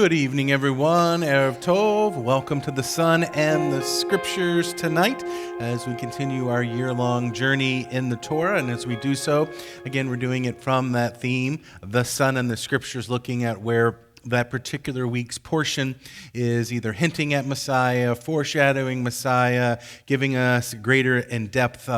Good evening, everyone. Erev Tov. Welcome to the Sun and the Scriptures tonight as we continue our year-long journey in the Torah. And as we do so, again, we're doing it from that theme, the Sun and the Scriptures, looking at where that particular week's portion is either hinting at Messiah, foreshadowing Messiah, giving us greater in-depth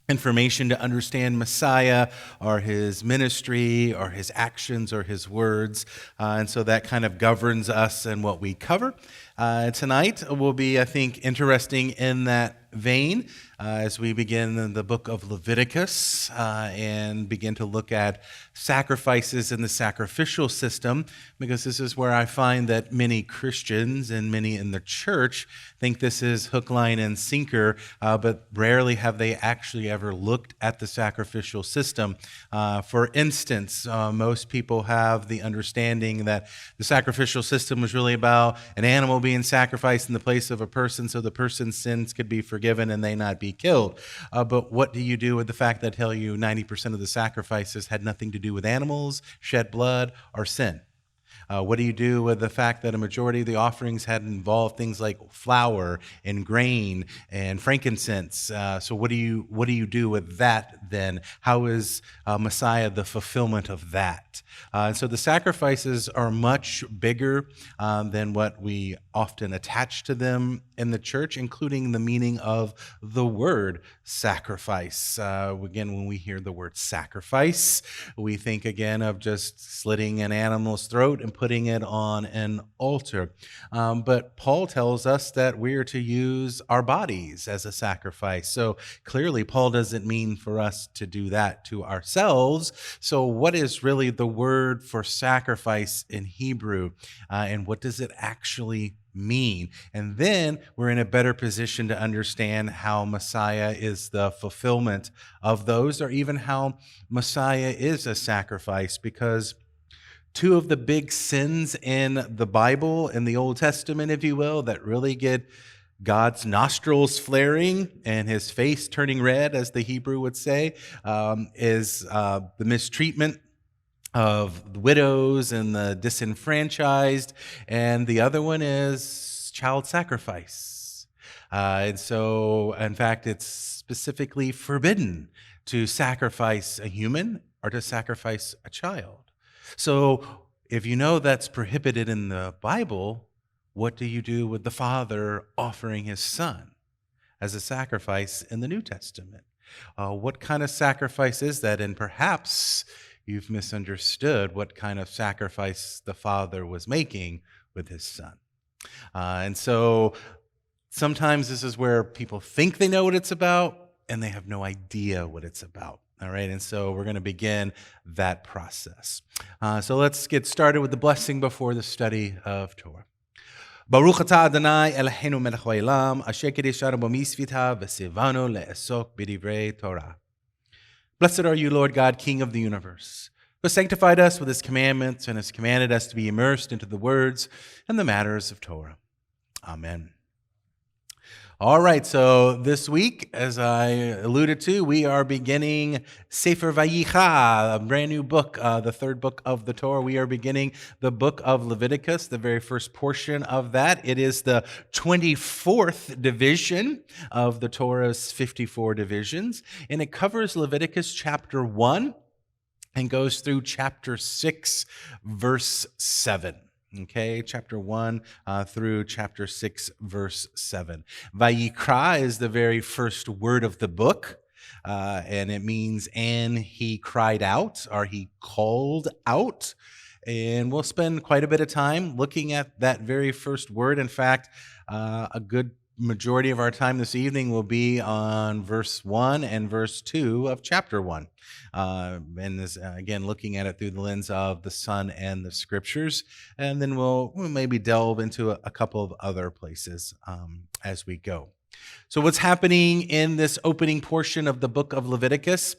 information to understand Messiah or his ministry or his actions or his words. And so that kind of governs us and what we cover. Tonight will be, I think, interesting in that vein as we begin the book of Leviticus and begin to look at sacrifices in the sacrificial system, because this is where I find that many Christians and many in the church think this is hook, line, and sinker, but rarely have they actually ever looked at the sacrificial system. For instance, most people have the understanding that the sacrificial system was really about an animal being sacrificed in the place of a person so the person's sins could be forgiven and they not be killed. But what do you do with the fact that I tell you 90% of the sacrifices had nothing to do with animals, shed blood, or sin? What do you do with the fact that a majority of the offerings had involved things like flour and grain and frankincense? So what do you do with that then? How is Messiah the fulfillment of that? So the sacrifices are much bigger than what we often attach to them in the church, including the meaning of the word sacrifice. Again, when we hear the word sacrifice, we think again of just slitting an animal's throat and putting it on an altar. But Paul tells us that we are to use our bodies as a sacrifice. So clearly, Paul doesn't mean for us to do that to ourselves. So what is really the word for sacrifice in Hebrew? And what does it actually mean? And then we're in a better position to understand how Messiah is the fulfillment of those, or even how Messiah is a sacrifice, because two of the big sins in the Bible, in the Old Testament, if you will, that really get God's nostrils flaring and his face turning red, as the Hebrew would say, is the mistreatment of the widows and the disenfranchised, and the other one is child sacrifice. And so, in fact, it's specifically forbidden to sacrifice a human or to sacrifice a child. So if you know that's prohibited in the Bible, what do you do with the Father offering his Son as a sacrifice in the New Testament? What kind of sacrifice is that? And perhaps you've misunderstood what kind of sacrifice the Father was making with his Son. And so sometimes this is where people think they know what it's about, and they have no idea what it's about. All right, and so we're going to begin that process. So let's get started with the blessing before the study of Torah. Baruch atah Adonai Eloheinu melech haolam, asher kideshanu b'mitzvotav v'tzivanu le'asok b'divrei Torah. Blessed are you, Lord God, King of the universe, who sanctified us with his commandments and has commanded us to be immersed into the words and the matters of Torah. Amen. All right, so this week, as I alluded to, we are beginning Sefer VAYIKRA, a brand new book, the third book of the Torah. We are beginning the book of Leviticus, the very first portion of that. It is the 24th division of the Torah's 54 divisions, and it covers Leviticus chapter 1 and goes through chapter 6, verse 7. Okay, chapter 1 through chapter 6, verse 7. VAYIKRA is the very first word of the book, and it means, and he cried out, or he called out. And we'll spend quite a bit of time looking at that very first word. In fact, a good majority of our time this evening will be on verse 1 and verse 2 of chapter 1. And this, again, looking at it through the lens of the Son and the Scriptures. And then we'll maybe delve into a couple of other places as we go. So what's happening in this opening portion of the book of Leviticus?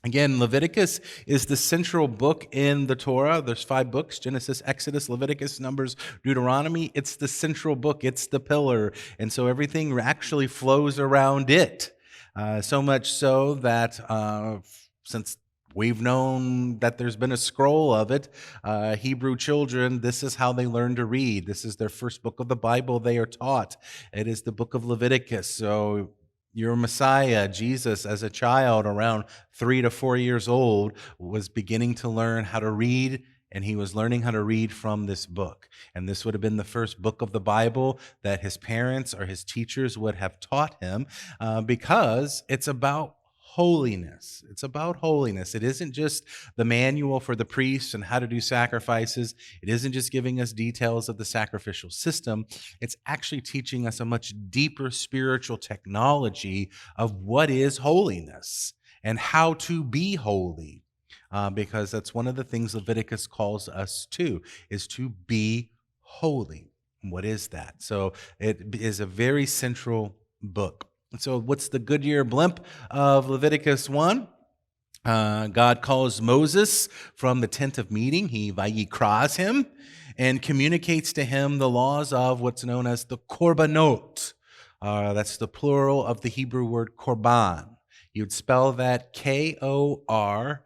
Again, Leviticus is the central book in the Torah. There's 5 books: Genesis, Exodus, Leviticus, Numbers, Deuteronomy. It's the central book. It's the pillar. And so everything actually flows around it. So much so that since We've known that there's been a scroll of it. Hebrew children, this is how they learn to read. This is their first book of the Bible they are taught. It is the book of Leviticus. So your Messiah, Jesus, as a child around 3 to 4 years old, was beginning to learn how to read, and he was learning how to read from this book. And this would have been the first book of the Bible that his parents or his teachers would have taught him, because it's about holiness. It's about holiness. It isn't just the manual for the priests and how to do sacrifices. It isn't just giving us details of the sacrificial system. It's actually teaching us a much deeper spiritual technology of what is holiness and how to be holy. Because that's one of the things Leviticus calls us to, is to be holy. What is that? So it is a very central book. So what's the Goodyear blimp of Leviticus 1? God calls Moses from the tent of meeting. He VAYIKRAs him and communicates to him the laws of what's known as the korbanot. That's the plural of the Hebrew word korban. You'd spell that Korban,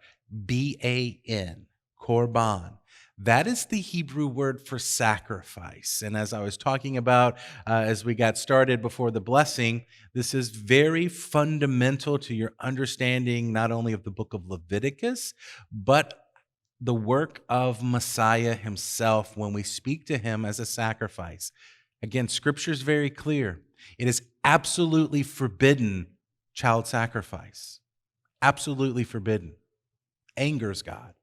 korban. That is the Hebrew word for sacrifice. And as I was talking about as we got started before the blessing, this is very fundamental to your understanding not only of the book of Leviticus, but the work of Messiah himself when we speak to him as a sacrifice. Again, Scripture is very clear. It is absolutely forbidden child sacrifice. Absolutely forbidden. Angers God.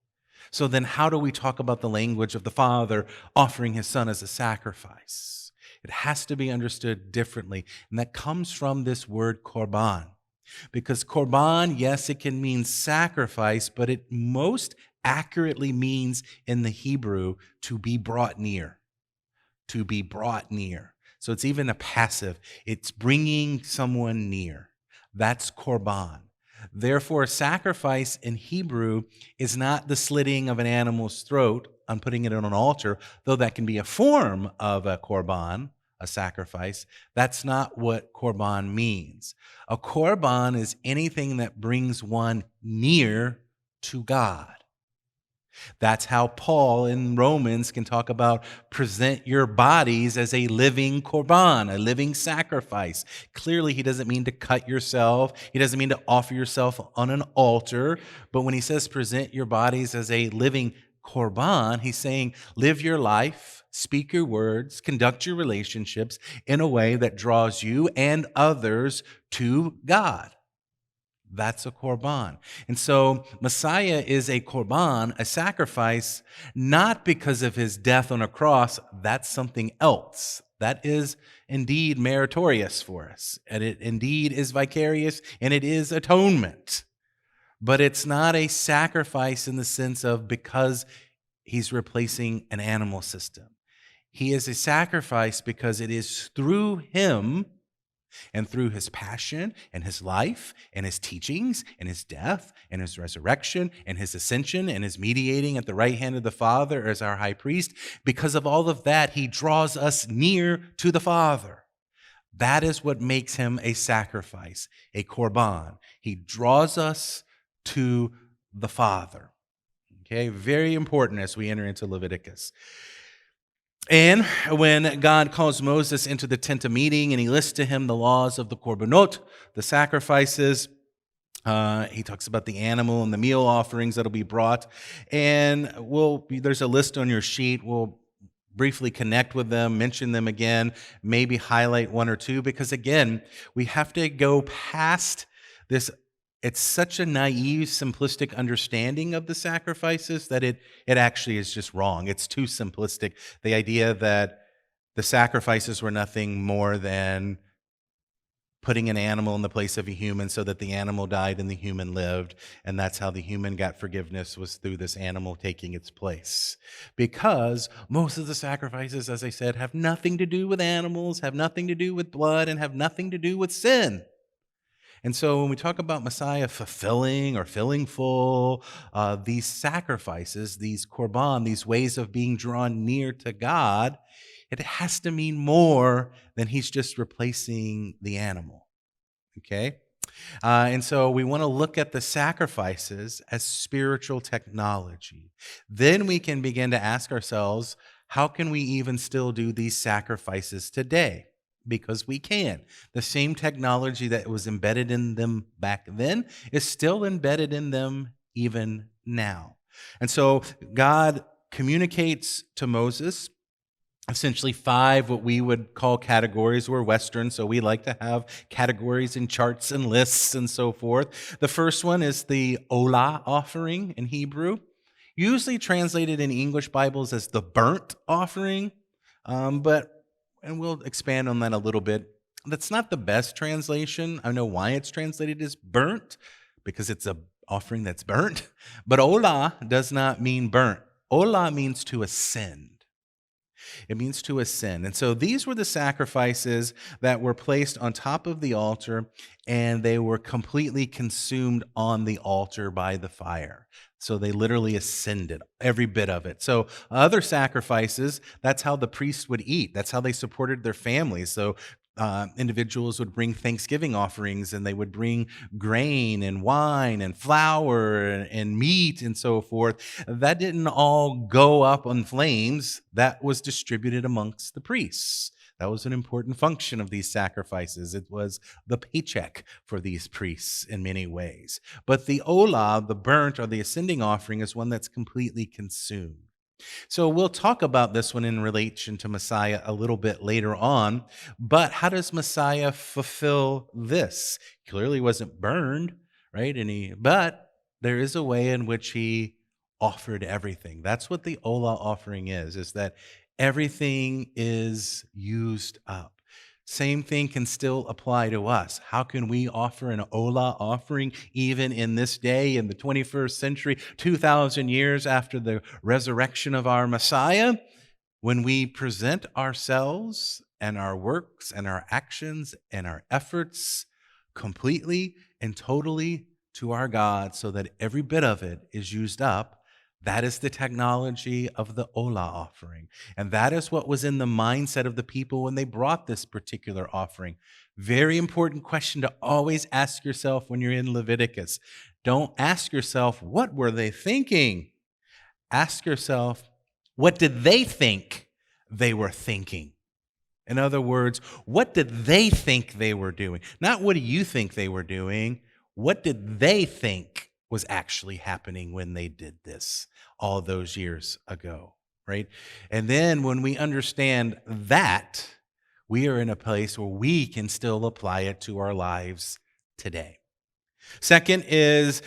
So then how do we talk about the language of the Father offering his Son as a sacrifice? It has to be understood differently, and that comes from this word korban. Because korban, yes, it can mean sacrifice, but it most accurately means in the Hebrew to be brought near. To be brought near. So it's even a passive. It's bringing someone near. That's korban. Therefore, sacrifice in Hebrew is not the slitting of an animal's throat on putting it on an altar, though that can be a form of a korban, a sacrifice. That's not what korban means. A korban is anything that brings one near to God. That's how Paul in Romans can talk about present your bodies as a living korban, a living sacrifice. Clearly, he doesn't mean to cut yourself. He doesn't mean to offer yourself on an altar. But when he says present your bodies as a living korban, he's saying live your life, speak your words, conduct your relationships in a way that draws you and others to God. That's a korban. And so Messiah is a korban, a sacrifice, not because of his death on a cross. That's something else. That is indeed meritorious for us. And it indeed is vicarious, and it is atonement. But it's not a sacrifice in the sense of because he's replacing an animal system. He is a sacrifice because it is through him and through his passion and his life and his teachings and his death and his resurrection and his ascension and his mediating at the right hand of the Father as our high priest, because of all of that, he draws us near to the Father. That is what makes him a sacrifice, a korban. He draws us to the Father. Okay, very important as we enter into Leviticus. And when God calls Moses into the tent of meeting and he lists to him the laws of the korbanot, the sacrifices, he talks about the animal and the meal offerings that'll be brought. And there's a list on your sheet. We'll briefly connect with them, mention them again, maybe highlight one or two, because again, we have to go past this. It's such a naive, simplistic understanding of the sacrifices that it actually is just wrong. It's too simplistic. The idea that the sacrifices were nothing more than putting an animal in the place of a human so that the animal died and the human lived, and that's how the human got forgiveness, was through this animal taking its place. Because most of the sacrifices, as I said, have nothing to do with animals, have nothing to do with blood, and have nothing to do with sin. And so when we talk about Messiah fulfilling or filling full these sacrifices, these korban, these ways of being drawn near to God, it has to mean more than he's just replacing the animal. Okay? And so we want to look at the sacrifices as spiritual technology. Then we can begin to ask ourselves, how can we even still do these sacrifices today? Because we can. The same technology that was embedded in them back then is still embedded in them even now. And so God communicates to Moses essentially five what we would call categories. We're Western, so we like to have categories and charts and lists and so forth. The first one is the Olah offering in Hebrew, usually translated in English Bibles as the burnt offering, and we'll expand on that a little bit. That's not the best translation. I know why it's translated as burnt, because it's a offering that's burnt, but Olah does not mean burnt. Olah means to ascend. It means to ascend. And so these were the sacrifices that were placed on top of the altar, and they were completely consumed on the altar by the fire. So they literally ascended, every bit of it. So other sacrifices, that's how the priests would eat. That's how they supported their families. So individuals would bring Thanksgiving offerings, and they would bring grain and wine and flour and meat and so forth. That didn't all go up on flames. That was distributed amongst the priests. That was an important function of these sacrifices. It was the paycheck for these priests in many ways. But the olah, the burnt or the ascending offering, is one that's completely consumed. So we'll talk about this one in relation to Messiah a little bit later on. But how does Messiah fulfill this? Clearly wasn't burned, right? But there is a way in which he offered everything. That's what the Olah offering is that everything is used up. Same thing can still apply to us. How can we offer an Olah offering even in this day, in the 21st century, 2,000 years after the resurrection of our Messiah? When we present ourselves and our works and our actions and our efforts completely and totally to our God so that every bit of it is used up, that is the technology of the Olah offering. And that is what was in the mindset of the people when they brought this particular offering. Very important question to always ask yourself when you're in Leviticus. Don't ask yourself, what were they thinking? Ask yourself, what did they think they were thinking? In other words, what did they think they were doing? Not what do you think they were doing? What did they think was actually happening when they did this all those years ago, right? And then when we understand that, we are in a place where we can still apply it to our lives today. Second is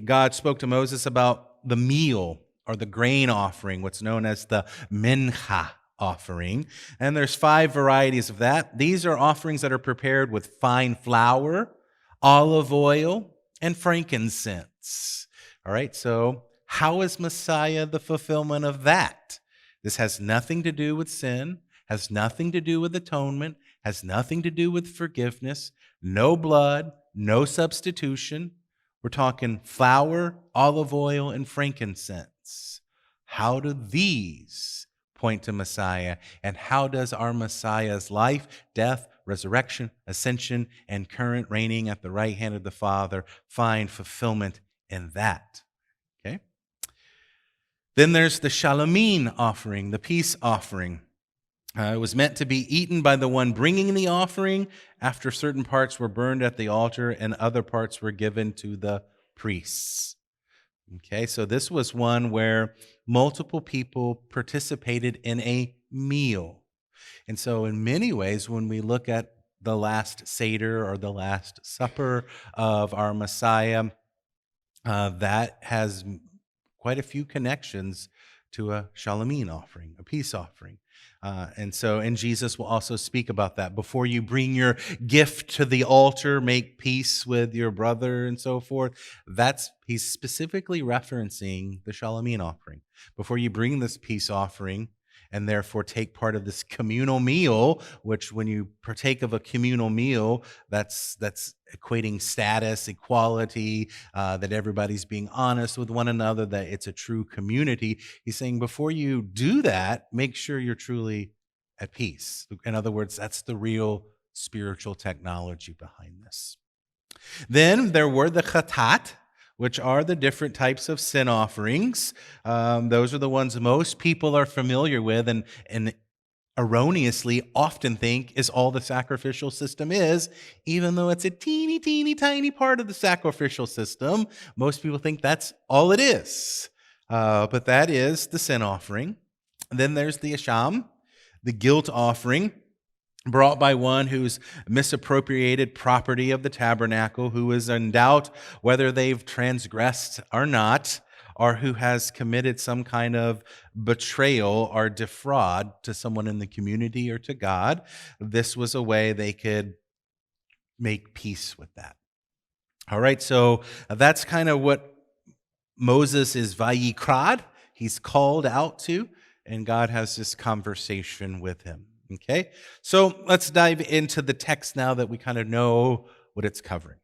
God spoke to Moses about the meal or the grain offering, what's known as the mincha offering. And there's 5 varieties of that. These are offerings that are prepared with fine flour, olive oil, and frankincense. All right, so how is Messiah the fulfillment of that? This has nothing to do with sin, has nothing to do with atonement, has nothing to do with forgiveness, no blood, no substitution. We're talking flour, olive oil, and frankincense. How do these point to Messiah? And how does our Messiah's life, death, resurrection, ascension, and current reigning at the right hand of the Father find fulfillment in that? Okay. Then there's the shalomim offering, the peace offering. It was meant to be eaten by the one bringing the offering after certain parts were burned at the altar and other parts were given to the priests. Okay, so this was one where multiple people participated in a meal. And so in many ways, when we look at the Last Seder or the Last Supper of our Messiah, that has quite a few connections to a shalomim offering, a peace offering. And Jesus will also speak about that. Before you bring your gift to the altar, make peace with your brother and so forth. He's specifically referencing the shalomim offering. Before you bring this peace offering, and therefore take part of this communal meal, which when you partake of a communal meal, that's equating status, equality, that everybody's being honest with one another, that it's a true community. He's saying before you do that, make sure you're truly at peace. In other words, that's the real spiritual technology behind this. Then there were the chatat, which are the different types of sin offerings. Those are the ones most people are familiar with and erroneously often think is all the sacrificial system is, even though it's a teeny, teeny, tiny part of the sacrificial system. Most people think that's all it is. But that is the sin offering. Then there's the asham, the guilt offering, brought by one who's misappropriated property of the tabernacle, who is in doubt whether they've transgressed or not, or who has committed some kind of betrayal or defraud to someone in the community or to God. This was a way they could make peace with that. All right, so that's kind of what Moses is VAYIKRA. He's called out to, and God has this conversation with him. Okay, so let's dive into the text now that we kind of know what it's covering.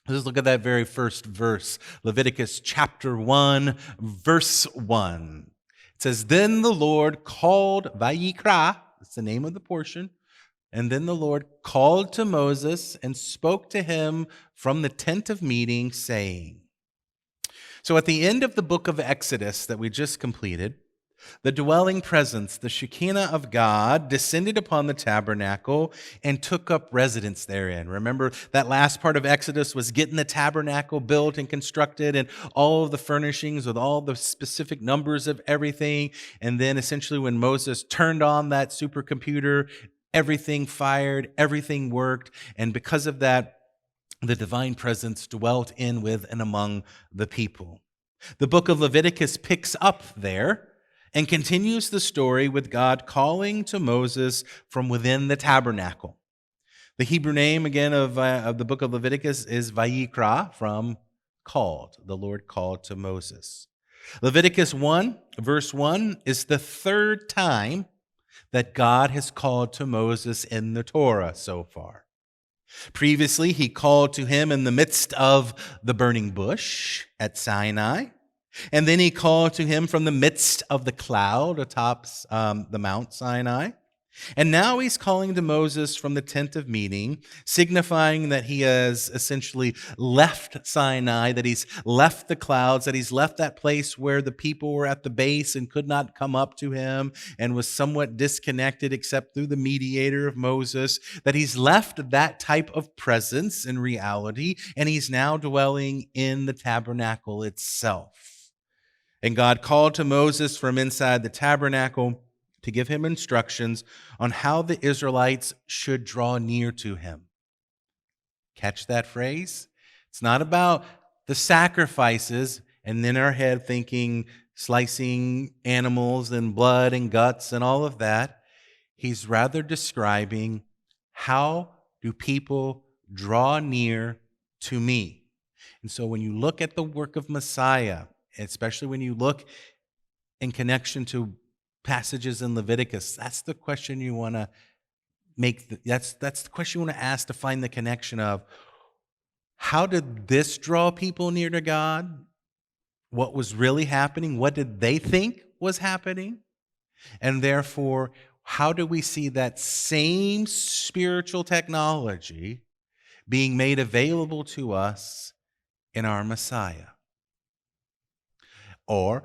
Let's look at that very first verse, Leviticus chapter 1, verse 1. It says, "Then the Lord called," VAYIKRA, that's the name of the portion, "and then the Lord called to Moses and spoke to him from the tent of meeting, saying." So at the end of the book of Exodus that we just completed, the dwelling presence, the Shekinah of God, descended upon the tabernacle and took up residence therein. Remember, that last part of Exodus was getting the tabernacle built and constructed and all of the furnishings with all the specific numbers of everything. And then essentially when Moses turned on that supercomputer, everything fired, everything worked. And because of that, the divine presence dwelt in, with, and among the people. The book of Leviticus picks up there and continues the story with God calling to Moses from within the tabernacle. The Hebrew name, again, of the book of Leviticus is VAYIKRA, from called. The Lord called to Moses. Leviticus 1, verse 1, is the third time that God has called to Moses in the Torah so far. Previously, he called to him in the midst of the burning bush at Sinai. And then he called to him from the midst of the cloud atop the Mount Sinai. And now he's calling to Moses from the tent of meeting, signifying that he has essentially left Sinai, that he's left the clouds, that he's left that place where the people were at the base and could not come up to him and was somewhat disconnected except through the mediator of Moses, that he's left that type of presence and reality, and he's now dwelling in the tabernacle itself. And God called to Moses from inside the tabernacle to give him instructions on how the Israelites should draw near to him. Catch that phrase? It's not about the sacrifices and in our head thinking slicing animals and blood and guts and all of that. He's rather describing, how do people draw near to me? And so when you look at the work of Messiah, especially when you look in connection to passages in Leviticus, that's the question you want to make. That's the question you want to ask to find the connection of, how did this draw people near to God? What was really happening? What did they think was happening? And therefore, how do we see that same spiritual technology being made available to us in our Messiah? Or,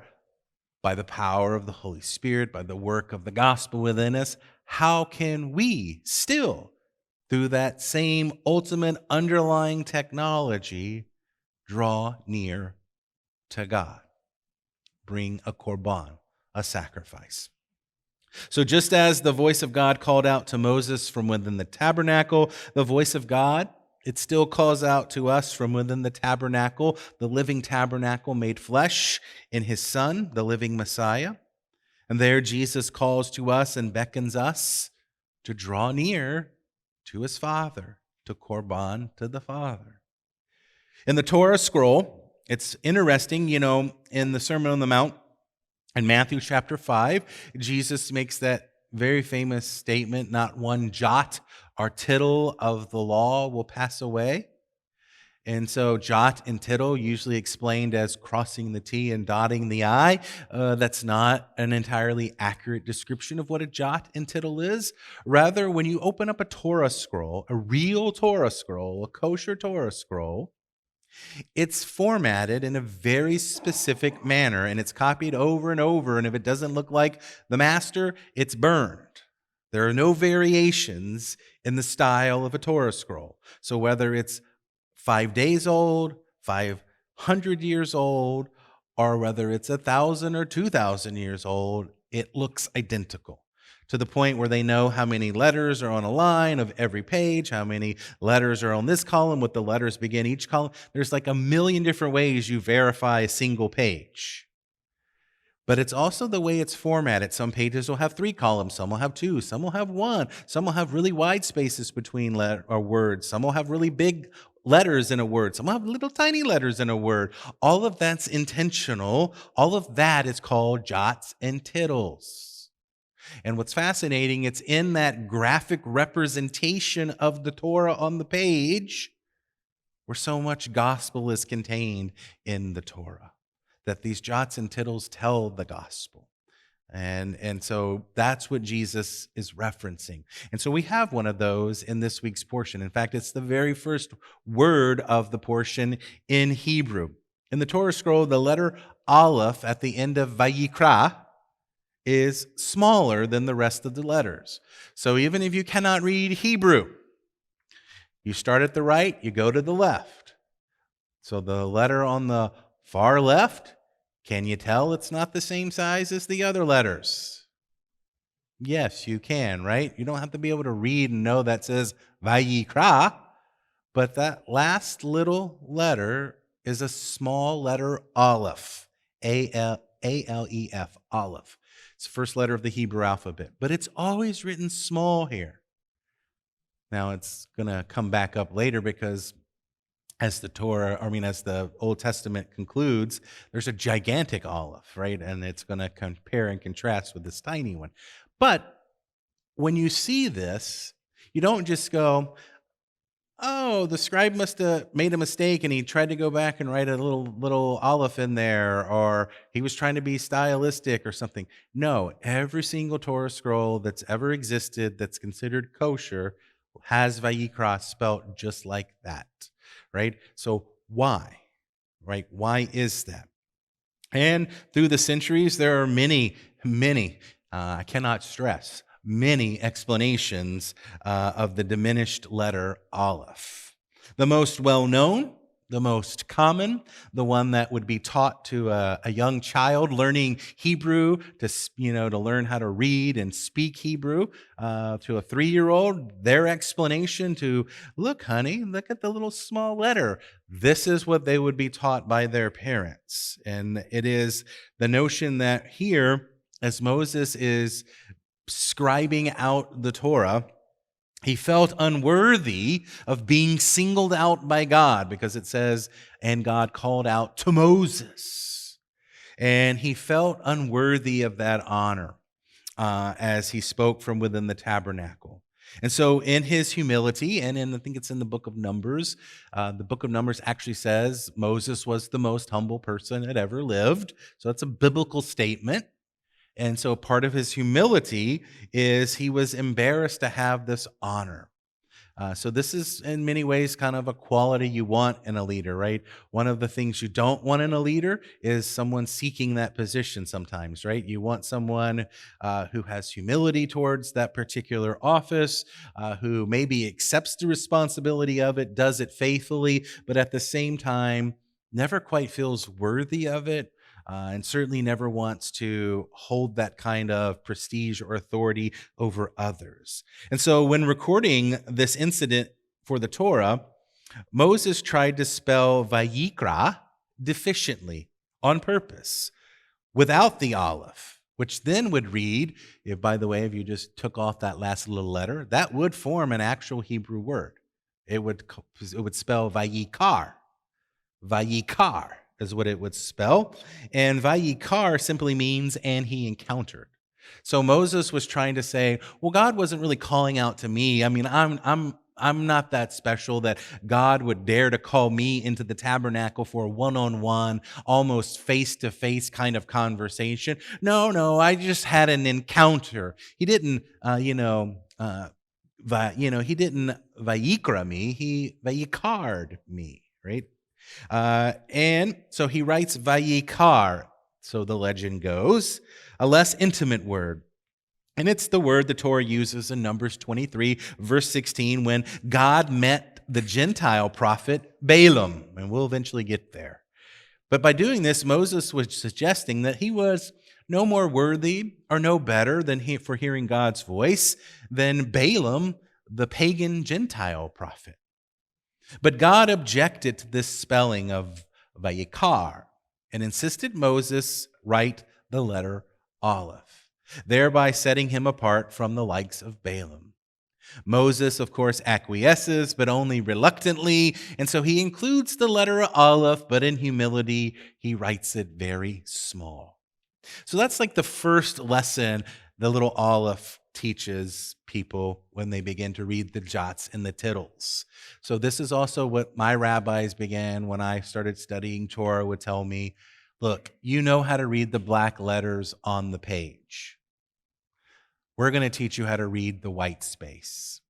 by the power of the Holy Spirit, by the work of the gospel within us, how can we still, through that same ultimate underlying technology, draw near to God? Bring a korban, a sacrifice. So just as the voice of God called out to Moses from within the tabernacle, the voice of God, it still calls out to us from within the tabernacle, the living tabernacle made flesh in his Son, the living Messiah. And there Jesus calls to us and beckons us to draw near to his Father, to korban to the Father. In the Torah scroll, it's interesting, in the Sermon on the Mount, in Matthew chapter 5, Jesus makes that very famous statement, not one jot or tittle of the law will pass away. And so jot and tittle, usually explained as crossing the T and dotting the I. That's not an entirely accurate description of what a jot and tittle is. Rather, when you open up a Torah scroll, a real Torah scroll, a kosher Torah scroll, it's formatted in a very specific manner, and it's copied over and over, and if it doesn't look like the master, it's burned. There are no variations in the style of a Torah scroll. So whether it's 5 days old, 500 years old, or whether it's 1,000 or 2,000 years old, it looks identical, to the point where they know how many letters are on a line of every page, how many letters are on this column, what the letters begin each column. There's like a million different ways you verify a single page. But it's also the way it's formatted. Some pages will have 3 columns, some will have 2, some will have 1, some will have really wide spaces between words, some will have really big letters in a word, some will have little tiny letters in a word. All of that's intentional. All of that is called jots and tittles. And what's fascinating, it's in that graphic representation of the Torah on the page where so much gospel is contained in the Torah, that these jots and tittles tell the gospel. And so that's what Jesus is referencing. And so we have one of those in this week's portion. In fact, it's the very first word of the portion in Hebrew. In the Torah scroll, the letter Aleph at the end of VAYIKRA is smaller than the rest of the letters. So even if you cannot read Hebrew, you start at the right, you go to the left. So the letter on the far left, can you tell it's not the same size as the other letters? Yes, you can, right? You don't have to be able to read and know that says VAYIKRA, but that last little letter is a small letter Aleph, A-L-E-F, Aleph. It's the first letter of the Hebrew alphabet, but it's always written small here. Now it's going to come back up later because as the Old Testament concludes, there's a gigantic Aleph, right? And it's going to compare and contrast with this tiny one. But when you see this, you don't just go, oh, the scribe must have made a mistake and he tried to go back and write a little Aleph in there, or he was trying to be stylistic or something. No, every single Torah scroll that's ever existed that's considered kosher has VAYIKRA spelt just like that. Right? So why? Right? Why is that? And through the centuries, there are many, I cannot stress, many explanations of the diminished letter Aleph. The most well-known, the most common, the one that would be taught to a young child learning Hebrew to learn how to read and speak Hebrew, to a 3-year-old, their explanation to, look, honey, look at the little small letter. This is what they would be taught by their parents. And it is the notion that here, as Moses is scribing out the Torah, he felt unworthy of being singled out by God, because it says, and God called out to Moses. And he felt unworthy of that honor as he spoke from within the tabernacle. And so in his humility, and I think it's in the book of Numbers actually says Moses was the most humble person that ever lived. So it's a biblical statement. And so part of his humility is he was embarrassed to have this honor. So this is in many ways kind of a quality you want in a leader, right? One of the things you don't want in a leader is someone seeking that position sometimes, right? You want someone who has humility towards that particular office, who maybe accepts the responsibility of it, does it faithfully, but at the same time never quite feels worthy of it. And certainly never wants to hold that kind of prestige or authority over others. And so when recording this incident for the Torah, Moses tried to spell VAYIKRA deficiently on purpose, without the Aleph, which then would read, if you just took off that last little letter, that would form an actual Hebrew word. It would spell VAYIKAR. VAYIKAR is what it would spell. And VAYIKAR simply means, and he encountered. So Moses was trying to say, well, God wasn't really calling out to me. I mean, I'm I'm not that special that God would dare to call me into the tabernacle for a one-on-one, almost face-to-face kind of conversation. No, I just had an encounter. He didn't, he didn't VAYIKRA me. He VAYIKAR'd me, right? And so he writes VAYIKAR. So the legend goes, a less intimate word. And it's the word the Torah uses in Numbers 23, verse 16, when God met the Gentile prophet Balaam. And we'll eventually get there. But by doing this, Moses was suggesting that he was no more worthy or no better for hearing God's voice than Balaam, the pagan Gentile prophet. But God objected to this spelling of Vayikar and insisted Moses write the letter Aleph, thereby setting him apart from the likes of Balaam. Moses, of course, acquiesces, but only reluctantly, and so he includes the letter Aleph, but in humility, he writes it very small. So that's like the first lesson the little Aleph teaches people when they begin to read the jots and the tittles. So this is also what my rabbis began when I started studying Torah, would tell me, look, you know how to read the black letters on the page. We're going to teach you how to read the white space.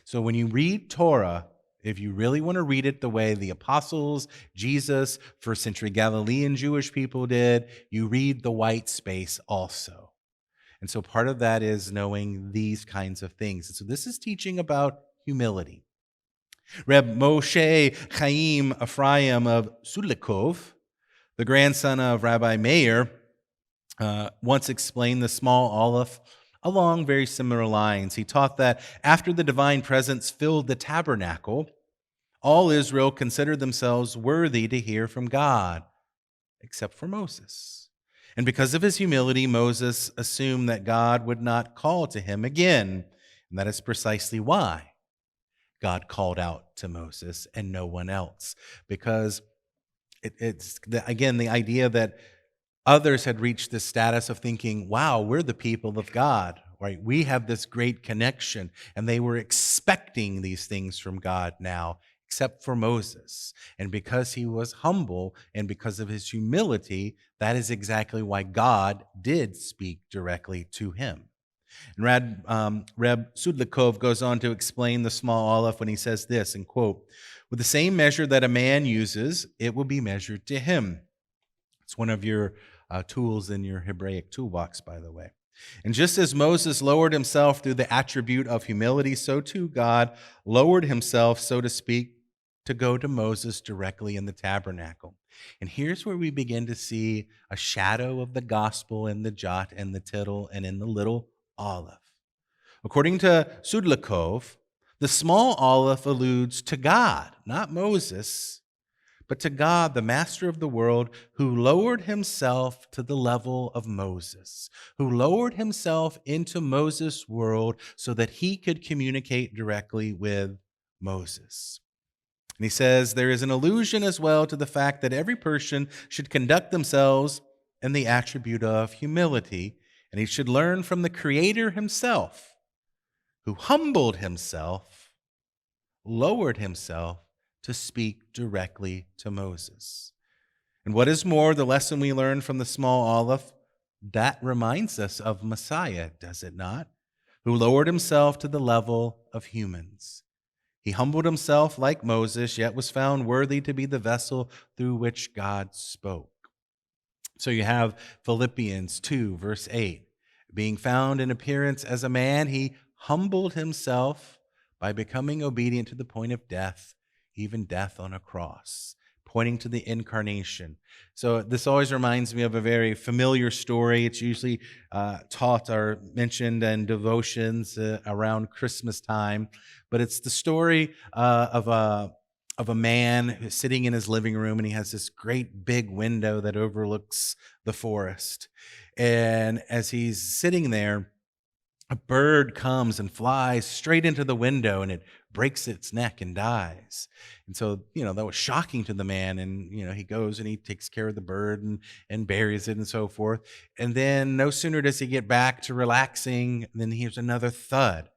So when you read Torah, if you really want to read it the way the apostles, Jesus, first century Galilean Jewish people did, you read the white space also. And so part of that is knowing these kinds of things. And so this is teaching about humility. Reb Moshe Chaim Ephraim of Sudlikov, the grandson of Rabbi Meir, once explained the small Aleph along very similar lines. He taught that after the divine presence filled the tabernacle, all Israel considered themselves worthy to hear from God, except for Moses. And because of his humility, Moses assumed that God would not call to him again. And that is precisely why God called out to Moses and no one else. Because it's the idea that others had reached this status of thinking, wow, we're the people of God, right? We have this great connection. And they were expecting these things from God now, except for Moses. And because he was humble and because of his humility, that is exactly why God did speak directly to him. And Reb Sudlikov goes on to explain the small Aleph when he says this, and quote, with the same measure that a man uses, it will be measured to him. It's one of your tools in your Hebraic toolbox, by the way. And just as Moses lowered himself through the attribute of humility, so too God lowered himself, so to speak, to go to Moses directly in the tabernacle. And here's where we begin to see a shadow of the gospel in the jot and the tittle and in the little Aleph. According to Sudlikov, the small Aleph alludes to God, not Moses, but to God, the master of the world, who lowered himself to the level of Moses, who lowered himself into Moses' world so that he could communicate directly with Moses. And he says there is an allusion as well to the fact that every person should conduct themselves in the attribute of humility, and he should learn from the Creator himself, who humbled himself, lowered himself to speak directly to Moses. And what is more, the lesson we learn from the small Aleph, that reminds us of Messiah, does it not? Who lowered himself to the level of humans. He humbled himself like Moses, yet was found worthy to be the vessel through which God spoke. So you have Philippians 2, verse 8. Being found in appearance as a man, he humbled himself by becoming obedient to the point of death, even death on a cross, pointing to the incarnation. So this always reminds me of a very familiar story. It's usually taught or mentioned in devotions around Christmas time, but it's the story of a man who's sitting in his living room, and he has this great big window that overlooks the forest. And as he's sitting there, a bird comes and flies straight into the window, and it breaks its neck and dies. And so, that was shocking to the man. And, he goes and he takes care of the bird and buries it and so forth. And then no sooner does he get back to relaxing than he hears another thud.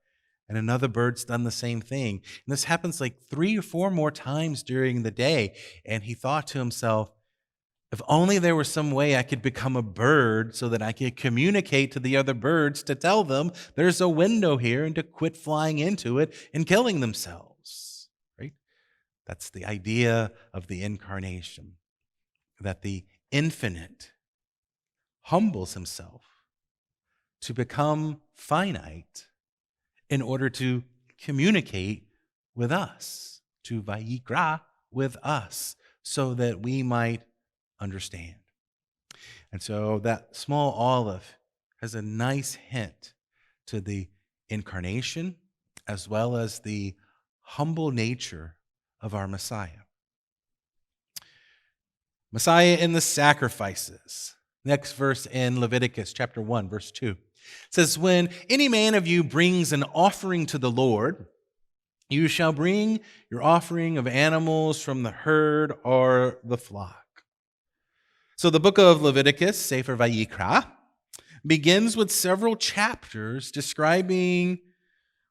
and another bird's done the same thing. And this happens like 3 or 4 more times during the day. And he thought to himself, if only there was some way I could become a bird so that I could communicate to the other birds to tell them there's a window here and to quit flying into it and killing themselves, right? That's the idea of the incarnation, that the infinite humbles himself to become finite in order to communicate with us, to VAYIKRA with us, so that we might understand. And so that small olive has a nice hint to the incarnation as well as the humble nature of our Messiah. Messiah in the sacrifices. Next verse in Leviticus chapter 1, verse 2. It says, when any man of you brings an offering to the Lord, you shall bring your offering of animals from the herd or the flock. So the book of Leviticus, Sefer VAYIKRA, begins with several chapters describing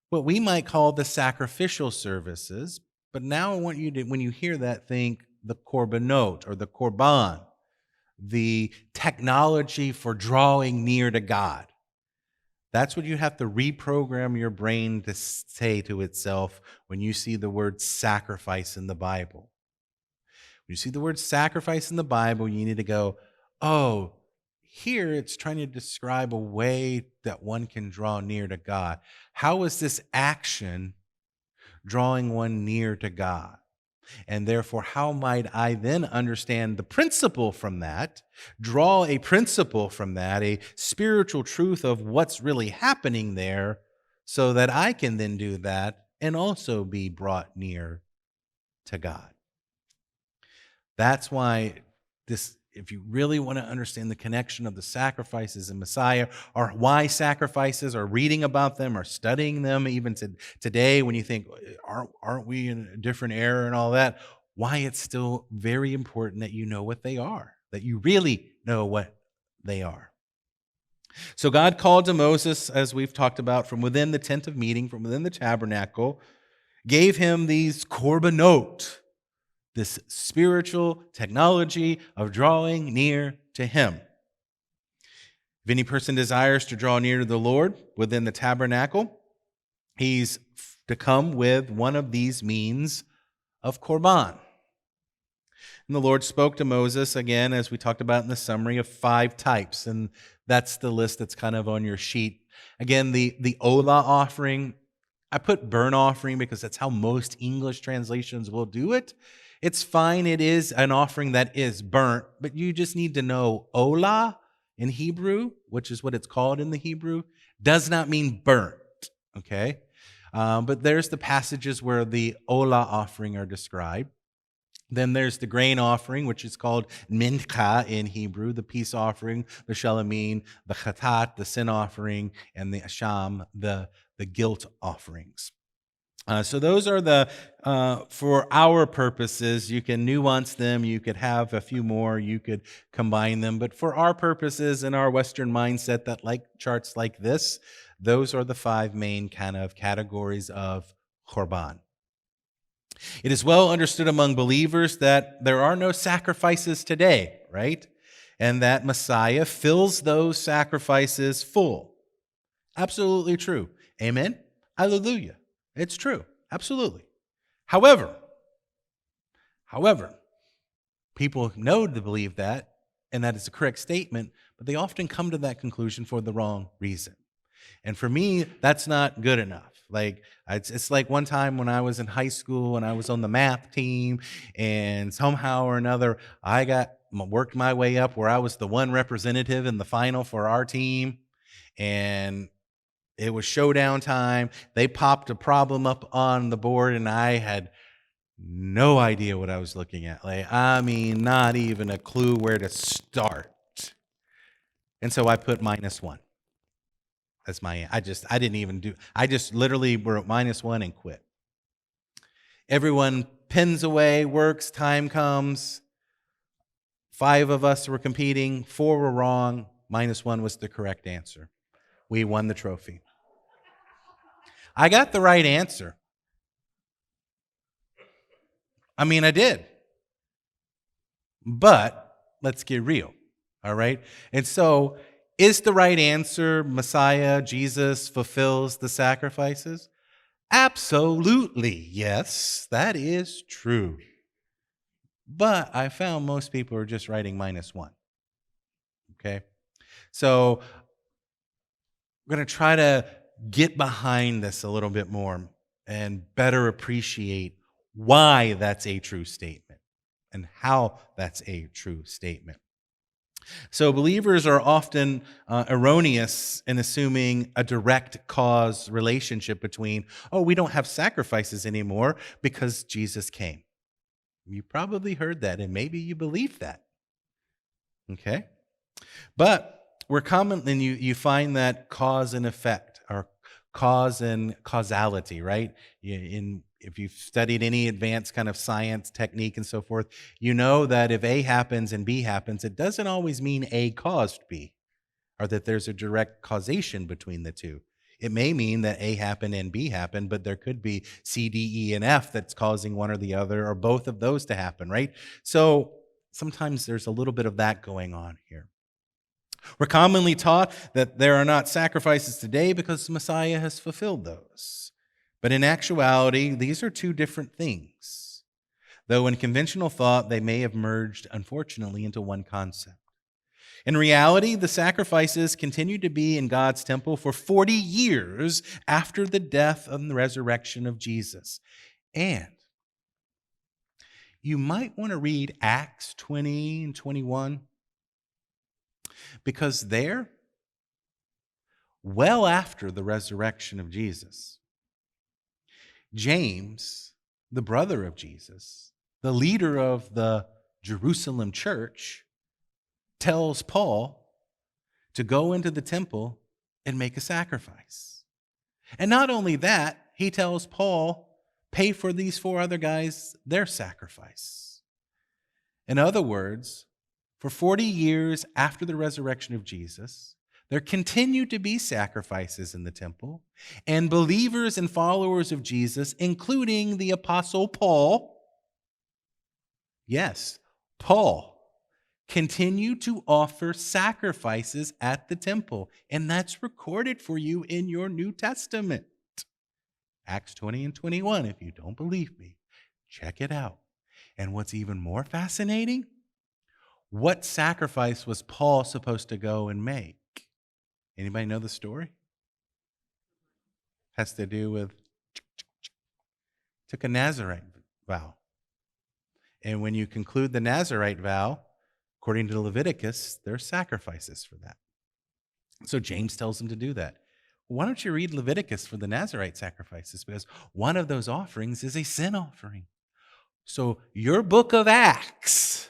what we might call the sacrificial services. But now I want you to, when you hear that, think the korbanot or the korban, the technology for drawing near to God. That's what you have to reprogram your brain to say to itself when you see the word sacrifice in the Bible. When you see the word sacrifice in the Bible, you need to go, oh, here it's trying to describe a way that one can draw near to God. How is this action drawing one near to God? And therefore, how might I then understand the principle from that, draw a principle from that, a spiritual truth of what's really happening there, so that I can then do that and also be brought near to God. That's why this, if you really want to understand the connection of the sacrifices in Messiah, or why sacrifices, or reading about them, or studying them, even today when you think, aren't we in a different era and all that, why it's still very important that you know what they are, that you really know what they are. So God called to Moses, as we've talked about, from within the tent of meeting, from within the tabernacle, gave him these korbanot, this spiritual technology of drawing near to him. If any person desires to draw near to the Lord within the tabernacle, he's to come with one of these means of korban. And the Lord spoke to Moses, again, as we talked about in the summary, of 5 types. And that's the list that's kind of on your sheet. Again, the olah offering, I put burnt offering because that's how most English translations will do it. It's fine, it is an offering that is burnt, but you just need to know olah in Hebrew, which is what it's called in the Hebrew, does not mean burnt, okay? But there's the passages where the olah offering are described. Then there's the grain offering, which is called mincha in Hebrew, the peace offering, the shalamim, the chatat, the sin offering, and the asham, the guilt offerings. So those are the, for our purposes, you can nuance them, you could have a few more, you could combine them, but for our purposes in our Western mindset that like charts like this, those are the 5 main kind of categories of korban. It is well understood among believers that there are no sacrifices today, right? And that Messiah fills those sacrifices full. Absolutely true. Amen? Hallelujah. It's true. Absolutely. However, people know to believe that, and that is a correct statement, but they often come to that conclusion for the wrong reason. And for me, that's not good enough. Like, it's like one time when I was in high school and I was on the math team, and somehow or another, I worked my way up where I was the one representative in the final for our team, and it was showdown time. They popped a problem up on the board, and I had no idea what I was looking at. Like, I mean, not even a clue where to start. And so I put -1 as my, I just literally were at -1 and quit. Everyone pins away, works, time comes. 5 of us were competing, 4 were wrong. -1 was the correct answer. We won the trophy. I got the right answer. I mean, I did. But let's get real, all right? And so, is the right answer Messiah, Jesus, fulfills the sacrifices? Absolutely, yes, that is true. But I found most people are just writing -1, okay? So, we're going to try to get behind this a little bit more and better appreciate why that's a true statement and how that's a true statement. So believers are often erroneous in assuming a direct cause relationship between, oh, we don't have sacrifices anymore because Jesus came. You probably heard that, and maybe you believe that. Okay? But we're commonly, and you find that cause and effect, or cause and causality, right? If you've studied any advanced kind of science technique and so forth, you know that if A happens and B happens, it doesn't always mean A caused B, or that there's a direct causation between the two. It may mean that A happened and B happened, but there could be C, D, E, and F that's causing one or the other, or both of those to happen, right? So sometimes there's a little bit of that going on here. We're commonly taught that there are not sacrifices today because the Messiah has fulfilled those. But in actuality, these are two different things. Though in conventional thought, they may have merged, unfortunately, into one concept. In reality, the sacrifices continued to be in God's temple for 40 years after the death and the resurrection of Jesus. And you might want to read Acts 20 and 21, because there, well after the resurrection of Jesus, James, the brother of Jesus, the leader of the Jerusalem church, tells Paul to go into the temple and make a sacrifice. And not only that, he tells Paul, pay for these 4 other guys their sacrifice. In other words, for 40 years after the resurrection of Jesus, there continued to be sacrifices in the temple, and believers and followers of Jesus, including the Apostle Paul, yes, Paul, continued to offer sacrifices at the temple, and that's recorded for you in your New Testament. Acts 20 and 21, if you don't believe me, check it out. And what's even more fascinating, what sacrifice was Paul supposed to go and make? Anybody know the story? Has to do with took a Nazarite vow. And when you conclude the Nazarite vow, according to Leviticus, there are sacrifices for that. So James tells him to do that. Why don't you read Leviticus for the Nazarite sacrifices? Because one of those offerings is a sin offering. So your book of Acts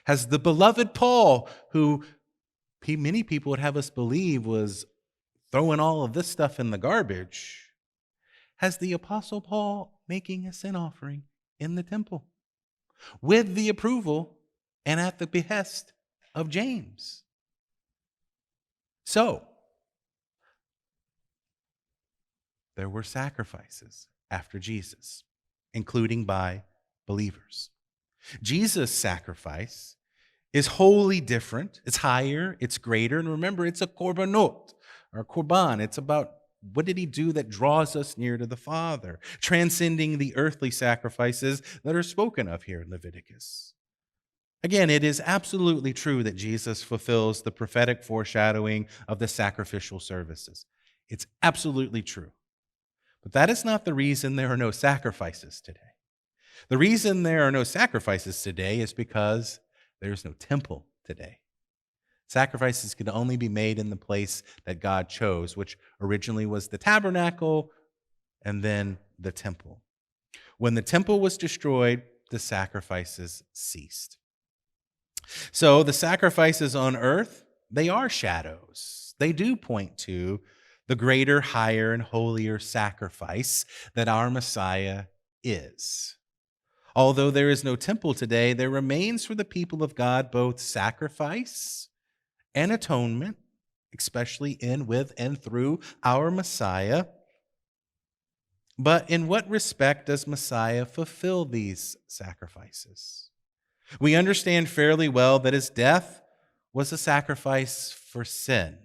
has the beloved Paul, who many people would have us believe was throwing all of this stuff in the garbage, has the Apostle Paul making a sin offering in the temple with the approval and at the behest of James. So, there were sacrifices after Jesus, including by believers. Jesus' sacrifice is wholly different. It's higher, it's greater. And remember, it's a korbanot, or korban. It's about what did he do that draws us near to the Father, transcending the earthly sacrifices that are spoken of here in Leviticus. Again, it is absolutely true that Jesus fulfills the prophetic foreshadowing of the sacrificial services. It's absolutely true. But that is not the reason there are no sacrifices today. The reason there are no sacrifices today is because there's no temple today. Sacrifices could only be made in the place that God chose, which originally was the tabernacle and then the temple. When the temple was destroyed, the sacrifices ceased. So the sacrifices on earth, they are shadows. They do point to the greater, higher, and holier sacrifice that our Messiah is. Although there is no temple today, there remains for the people of God both sacrifice and atonement, especially in, with, and through our Messiah, But in what respect does Messiah fulfill these sacrifices? We understand fairly well that his death was a sacrifice for sin.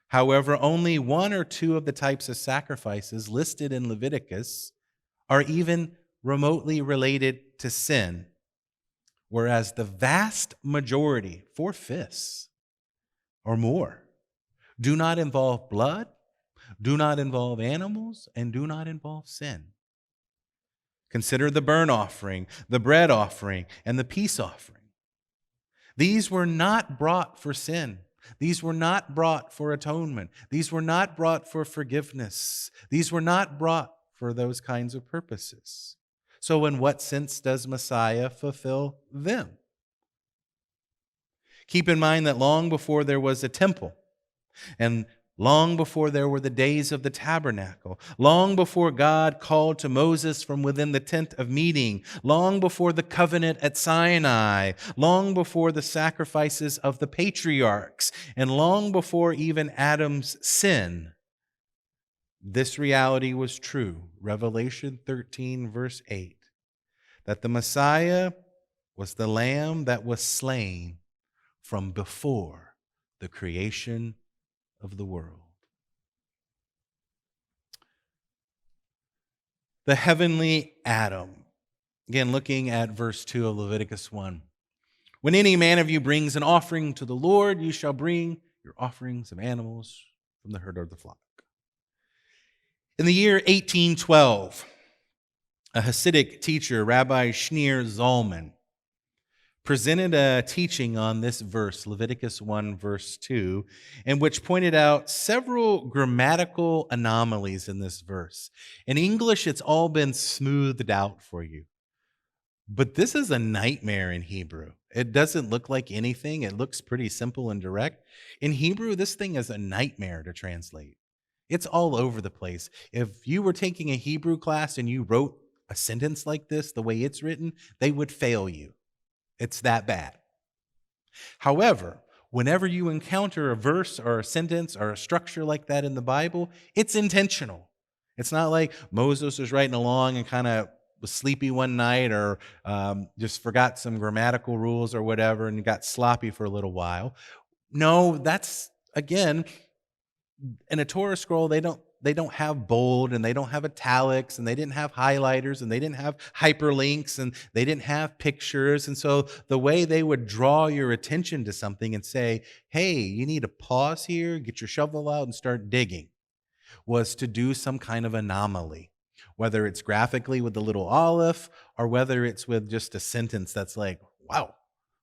However, only one or two of the types of sacrifices listed in Leviticus are even remotely related to sin, whereas the vast majority, 4/5 or more, do not involve blood, do not involve animals, and do not involve sin. Consider the burnt offering, the bread offering, and the peace offering. These were not brought for sin. These were not brought for atonement. These were not brought for forgiveness. These were not brought for those kinds of purposes. So in what sense does Messiah fulfill them? Keep in mind that long before there was a temple, and long before there were the days of the tabernacle, long before God called to Moses from within the tent of meeting, long before the covenant at Sinai, long before the sacrifices of the patriarchs, and long before even Adam's sin, this reality was true. Revelation 13, verse 8, that the Messiah was the Lamb that was slain from before the creation of the world. The heavenly Adam. Again, looking at verse 2 of Leviticus 1. When any man of you brings an offering to the Lord, you shall bring your offerings of animals from the herd of the flock. In the year 1812, a Hasidic teacher, Rabbi Shneur Zalman, presented a teaching on this verse, Leviticus 1, verse 2, in which pointed out several grammatical anomalies in this verse. In English, it's all been smoothed out for you. But this is a nightmare in Hebrew. It doesn't look like anything. It looks pretty simple and direct. In Hebrew, this thing is a nightmare to translate. It's all over the place. If you were taking a Hebrew class and you wrote a sentence like this, the way it's written, they would fail you. It's that bad. However, whenever you encounter a verse or a sentence or a structure like that in the Bible, it's intentional. It's not like Moses was writing along and kind of was sleepy one night or just forgot some grammatical rules or whatever and got sloppy for a little while. No, that's, again, in a Torah scroll, they don't have bold and they don't have italics and they didn't have highlighters and they didn't have hyperlinks and they didn't have pictures. And so the way they would draw your attention to something and say, hey, you need to pause here, get your shovel out and start digging, was to do some kind of anomaly, whether it's graphically with the little olive or whether it's with just a sentence that's like, wow,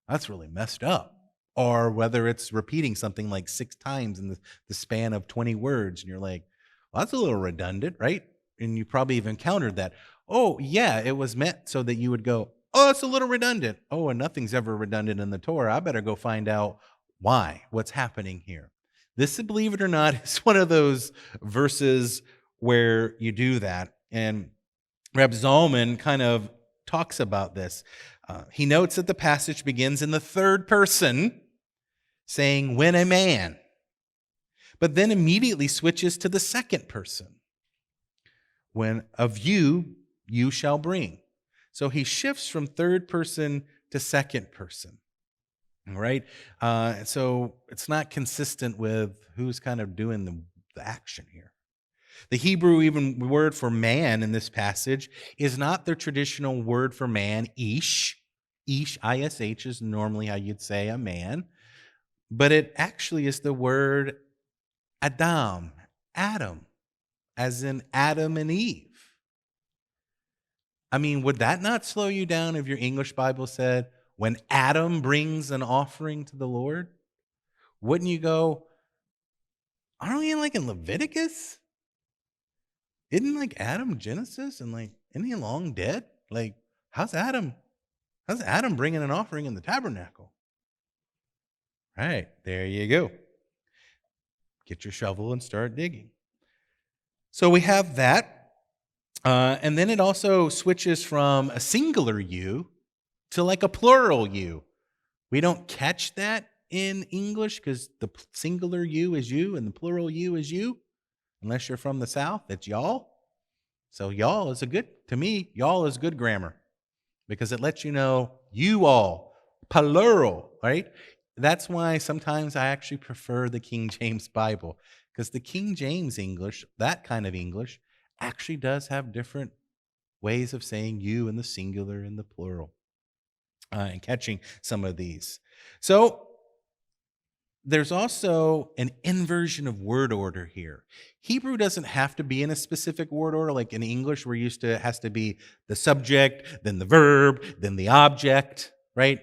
that's really messed up. Or whether it's repeating something like 6 times in the span of 20 words. And you're like, well, that's a little redundant, right? And you probably have encountered that. Oh, yeah, it was meant so that you would go, oh, it's a little redundant. Oh, and nothing's ever redundant in the Torah. I better go find out why, what's happening here. This, believe it or not, is one of those verses where you do that. And Reb Zalman kind of talks about this. He notes that the passage begins in the third person, saying, when a man, but then immediately switches to the second person. When of you, you shall bring. So he shifts from third person to second person. All right? So it's not consistent with who's kind of doing the action here. The Hebrew even word for man in this passage is not the traditional word for man, ish. Ish, I-S-H, is normally how you'd say a man. But it actually is the word Adam, Adam, as in Adam and Eve. I mean, would that not slow you down if your English Bible said, when Adam brings an offering to the Lord? Wouldn't you go, aren't we in Leviticus? Isn't Adam Genesis and isn't he long dead? How's Adam bringing an offering in the tabernacle? Right, there you go. Get your shovel and start digging. So we have that. And then it also switches from a singular you to a plural you. We don't catch that in English because the singular you is you and the plural you is you. Unless you're from the South, it's y'all. So y'all is y'all is good grammar because it lets you know you all, plural, right? That's why sometimes I actually prefer the King James Bible, because the King James English, that kind of English, actually does have different ways of saying you in the singular and the plural, and catching some of these. So there's also an inversion of word order here. Hebrew doesn't have to be in a specific word order. Like in English, we're used to it has to be the subject, then the verb, then the object, right?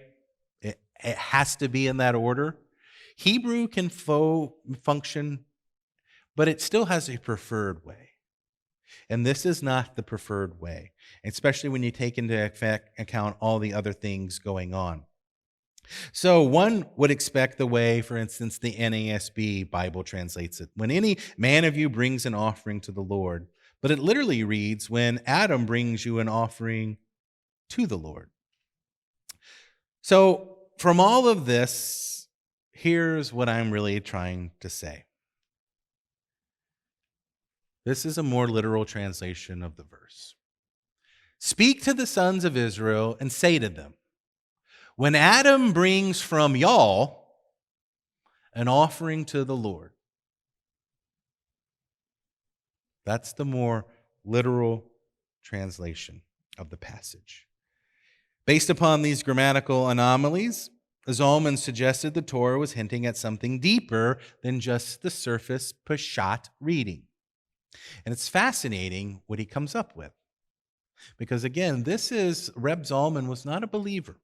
It has to be in that order. Hebrew can function, but it still has a preferred way. And this is not the preferred way, especially when you take into account all the other things going on. So one would expect the way, for instance, the NASB Bible translates it. When any man of you brings an offering to the Lord, but it literally reads, when Adam brings you an offering to the Lord. So from all of this, here's what I'm really trying to say. This is a more literal translation of the verse. Speak to the sons of Israel and say to them, when Adam brings from y'all an offering to the Lord. That's the more literal translation of the passage. Based upon these grammatical anomalies, Zalman suggested the Torah was hinting at something deeper than just the surface Peshat reading. And it's fascinating what he comes up with. Because again, Reb Zalman was not a believer.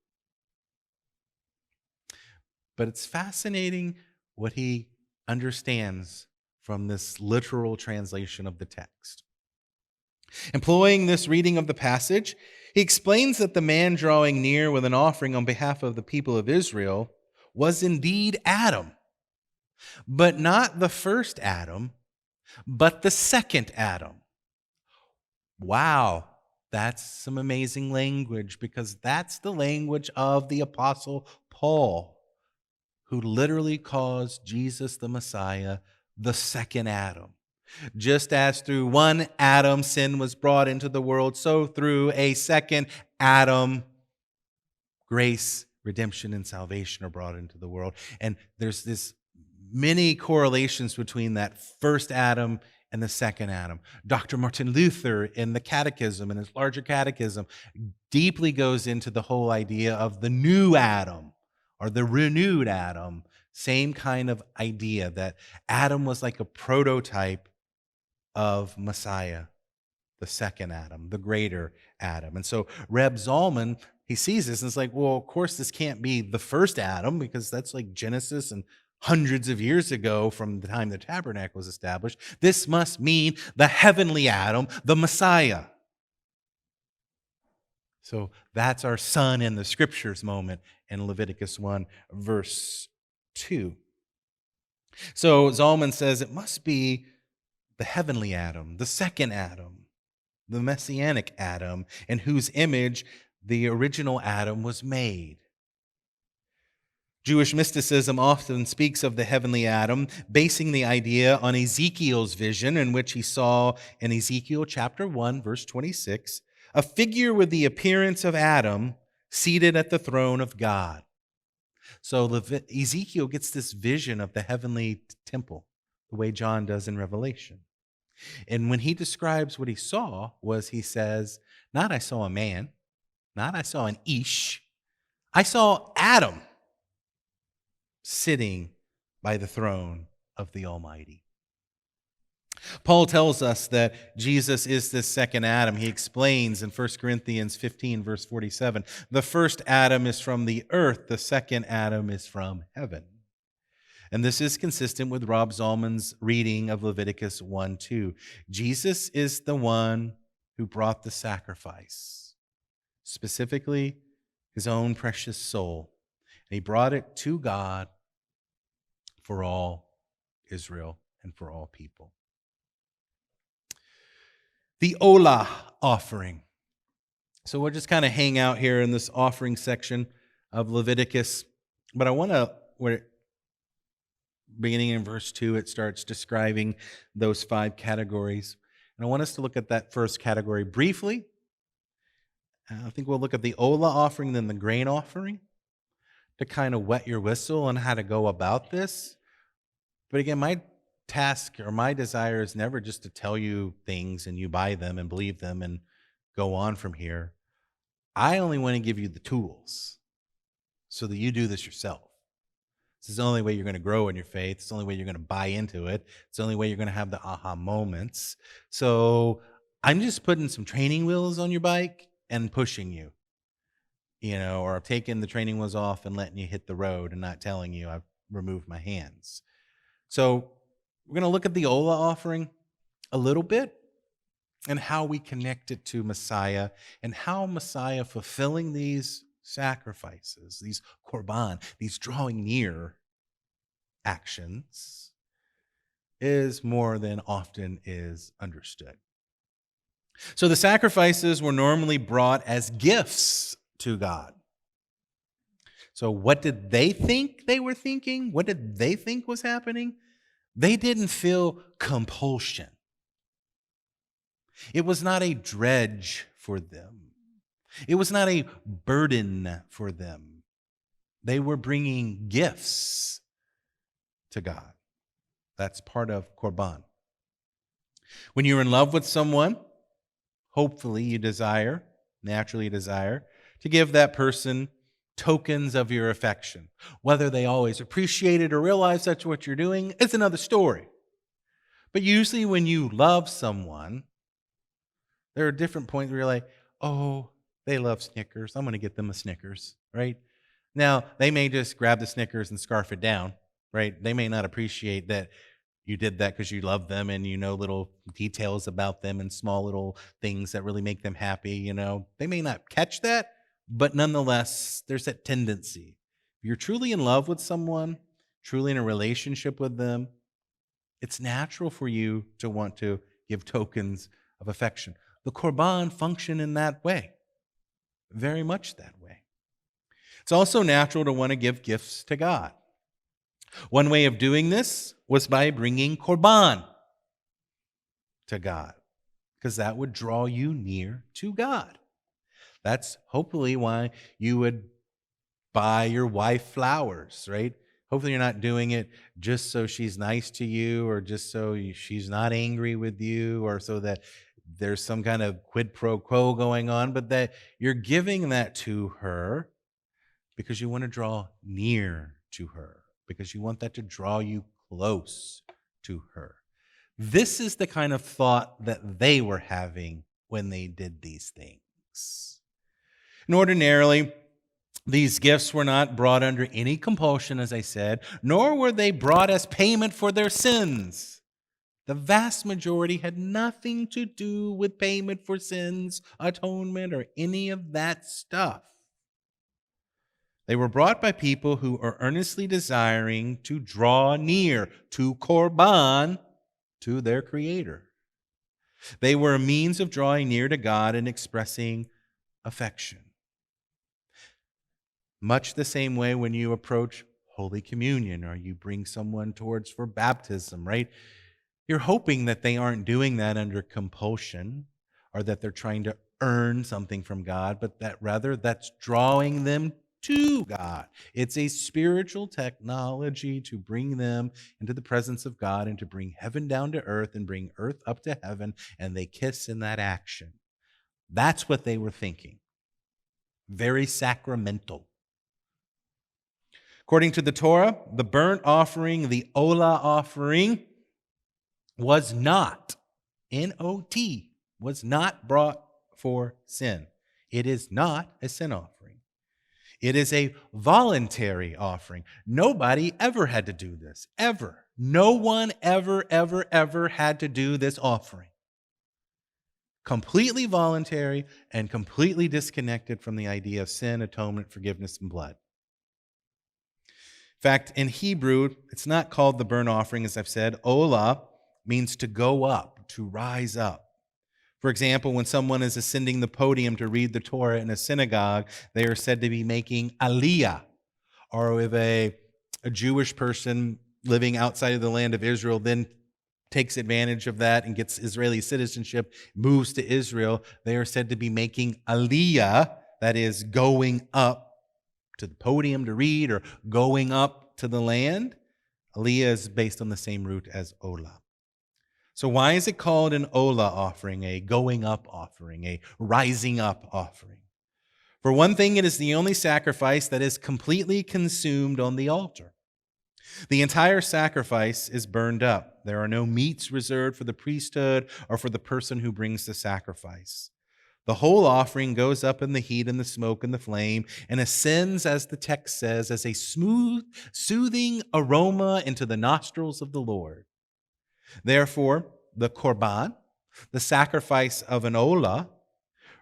But it's fascinating what he understands from this literal translation of the text. Employing this reading of the passage, he explains that the man drawing near with an offering on behalf of the people of Israel was indeed Adam, but not the first Adam, but the second Adam. Wow, that's some amazing language, because that's the language of the Apostle Paul, who literally calls Jesus the Messiah the second Adam. Just as through one Adam sin was brought into the world, so through a second Adam, grace, redemption, and salvation are brought into the world. And there's this many correlations between that first Adam and the second Adam. Dr. Martin Luther in the Catechism, in his larger catechism, deeply goes into the whole idea of the new Adam or the renewed Adam. Same kind of idea that Adam was like a prototype of Messiah, the second Adam, the greater Adam. And so Reb Zalman, he sees this and it's like, well, of course this can't be the first Adam, because that's like Genesis and hundreds of years ago from the time the tabernacle was established. This must mean the heavenly Adam, the Messiah. So that's our son in the scriptures moment in Leviticus 1, verse 2. So Zalman says it must be the heavenly Adam, the second Adam, the Messianic Adam, in whose image the original Adam was made. Jewish mysticism often speaks of the heavenly Adam, basing the idea on Ezekiel's vision, in which he saw in Ezekiel chapter 1, verse 26, a figure with the appearance of Adam seated at the throne of God. So Ezekiel gets this vision of the heavenly temple, the way John does in Revelation. And when he describes what he saw, he says, not I saw a man, not I saw an ish, I saw Adam sitting by the throne of the Almighty. Paul tells us that Jesus is this second Adam. He explains in 1 Corinthians 15, verse 47, the first Adam is from the earth, the second Adam is from heaven. And this is consistent with Rob Zalman's reading of Leviticus 1:2. Jesus is the one who brought the sacrifice, specifically his own precious soul. And he brought it to God for all Israel and for all people. The Olah offering. So we'll just kind of hang out here in this offering section of Leviticus. But I want to, beginning in verse 2, it starts describing those 5 categories. And I want us to look at that first category briefly. I think we'll look at the Ola offering, then the grain offering, to kind of wet your whistle on how to go about this. But again, my task or my desire is never just to tell you things and you buy them and believe them and go on from here. I only want to give you the tools so that you do this yourself. This is the only way you're going to grow in your faith. It's the only way you're going to buy into it. It's the only way you're going to have the aha moments. So I'm just putting some training wheels on your bike and pushing you, or taking the training wheels off and letting you hit the road and not telling you I've removed my hands. So we're going to look at the Ola offering a little bit and how we connect it to Messiah and how Messiah fulfilling these sacrifices, these korban, these drawing near actions is more than often is understood. So the sacrifices were normally brought as gifts to God. So what did they think they were thinking? What did they think was happening? They didn't feel compulsion. It was not a dredge for them. It was not a burden for them. They were bringing gifts to God. That's part of korban. When you're in love with someone, hopefully you naturally desire, to give that person tokens of your affection. Whether they always appreciate it or realize that's what you're doing, it's another story. But usually when you love someone, there are different points where you're like, oh, they love Snickers. I'm going to get them a Snickers, right? Now, they may just grab the Snickers and scarf it down, right? They may not appreciate that you did that because you love them and you know little details about them and small little things that really make them happy, They may not catch that, but nonetheless, there's that tendency. If you're truly in love with someone, truly in a relationship with them, it's natural for you to want to give tokens of affection. The korban function in that way, very much that way. It's also natural to want to give gifts to God. One way of doing this was by bringing korban to God, because that would draw you near to God. That's hopefully why you would buy your wife flowers, right? Hopefully you're not doing it just so she's nice to you or just so she's not angry with you or so that there's some kind of quid pro quo going on, but that you're giving that to her because you want to draw near to her, because you want that to draw you close to her. This is the kind of thought that they were having when they did these things. And ordinarily, these gifts were not brought under any compulsion, as I said, nor were they brought as payment for their sins. The vast majority had nothing to do with payment for sins, atonement, or any of that stuff. They were brought by people who are earnestly desiring to draw near, to korban, to their Creator. They were a means of drawing near to God and expressing affection. Much the same way when you approach Holy Communion or you bring someone towards for baptism, right? You're hoping that they aren't doing that under compulsion or that they're trying to earn something from God, but that rather that's drawing them to God. It's a spiritual technology to bring them into the presence of God and to bring heaven down to earth and bring earth up to heaven, and they kiss in that action. That's what they were thinking. Very sacramental. According to the Torah, the burnt offering, the Ola offering, was not, N-O-T, was not brought for sin. It is not a sin offering. It is a voluntary offering. Nobody ever had to do this, ever. No one ever had to do this offering. Completely voluntary and completely disconnected from the idea of sin, atonement, forgiveness, and blood. In fact, in Hebrew, it's not called the burnt offering, as I've said. Ola means to go up, to rise up. For example, when someone is ascending the podium to read the Torah in a synagogue, they are said to be making aliyah. Or if a Jewish person living outside of the land of Israel then takes advantage of that and gets Israeli citizenship, moves to Israel, they are said to be making aliyah, that is, going up to the podium to read or going up to the land. Aliyah is based on the same root as olah. So why is it called an olah offering, a going up offering, a rising up offering? For one thing, it is the only sacrifice that is completely consumed on the altar. The entire sacrifice is burned up. There are no meats reserved for the priesthood or for the person who brings the sacrifice. The whole offering goes up in the heat and the smoke and the flame and ascends, as the text says, as a smooth, soothing aroma into the nostrils of the Lord. Therefore, the korban, the sacrifice of an olah,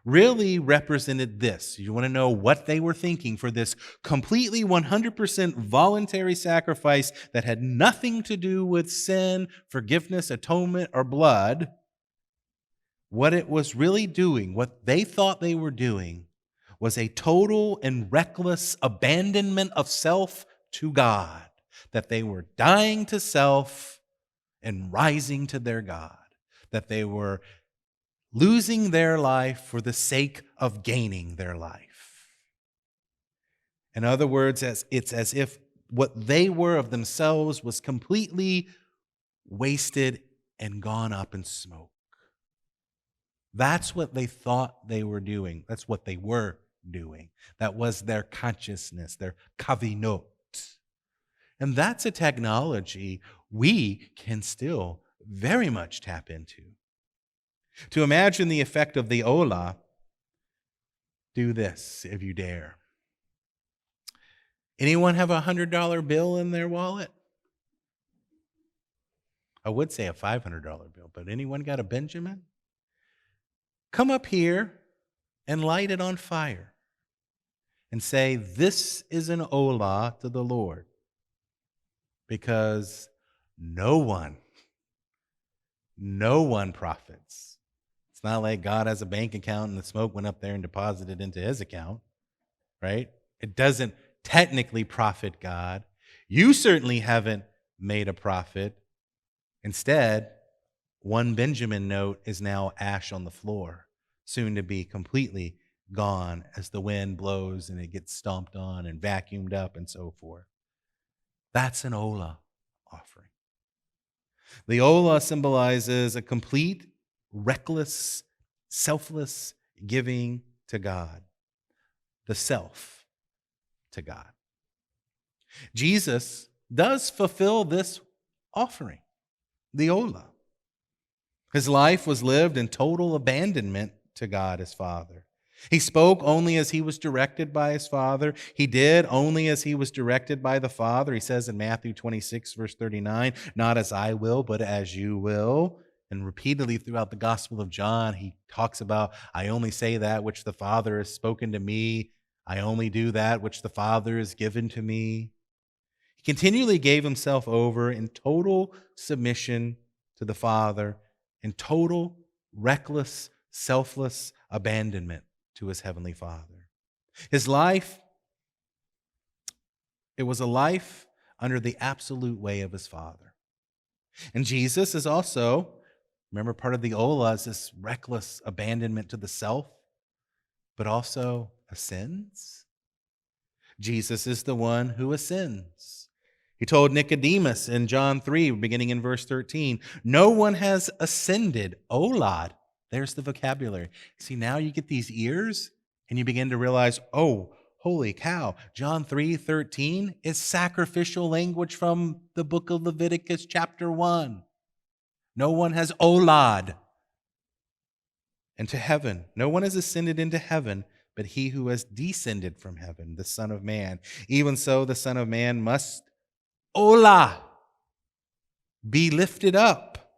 really represented this. You want to know what they were thinking for this completely 100% voluntary sacrifice that had nothing to do with sin, forgiveness, atonement, or blood. What it was really doing, what they thought they were doing, was a total and reckless abandonment of self to God, that they were dying to self and rising to their God, that they were losing their life for the sake of gaining their life. In other words, it's as if what they were of themselves was completely wasted and gone up in smoke. That's what they thought they were doing. That's what they were doing. That was their consciousness, their kavinot. And that's a technology we can still very much tap into. To imagine the effect of the olah, do this if you dare. Anyone have a $100 bill in their wallet? I would say a $500 bill, but anyone got a Benjamin? Come up here and light it on fire and say, this is an olah to the Lord. Because no one profits. It's not like God has a bank account and the smoke went up there and deposited into his account, right? It doesn't technically profit God. You certainly haven't made a profit. Instead, one Benjamin note is now ash on the floor, soon to be completely gone as the wind blows and it gets stomped on and vacuumed up and so forth. That's an olah offering. The olah symbolizes a complete, reckless, selfless giving to God, the self to God. Jesus does fulfill this offering, the olah. His life was lived in total abandonment to God his Father. He spoke only as he was directed by his Father. He did only as he was directed by the Father. He says in Matthew 26, verse 39, not as I will, but as you will. And repeatedly throughout the Gospel of John, he talks about, I only say that which the Father has spoken to me. I only do that which the Father has given to me. He continually gave himself over in total submission to the Father, in total, reckless, selfless abandonment to his heavenly Father. His life, it was a life under the absolute way of his Father. And Jesus is also, remember, part of the olah is this reckless abandonment to the self, but also ascends. Jesus is the one who ascends. He told Nicodemus in John 3, beginning in verse 13, no one has ascended, olad. There's the vocabulary. See, now you get these ears and you begin to realize, oh, holy cow, John 3:13 is sacrificial language from the book of Leviticus chapter 1. No one has olad into heaven. No one has ascended into heaven, but he who has descended from heaven, the Son of Man. Even so, the Son of Man must olah, be lifted up,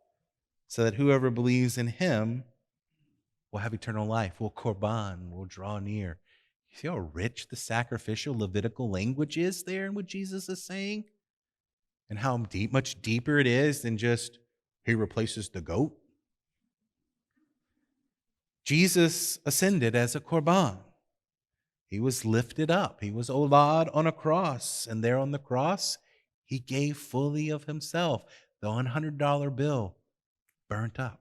so that whoever believes in him will have eternal life, will korban, will draw near. You see how rich the sacrificial Levitical language is there in what Jesus is saying? And how much deeper it is than just, he replaces the goat. Jesus ascended as a korban. He was lifted up. He was olad on a cross. And there on the cross, he gave fully of himself. The $100 bill burnt up.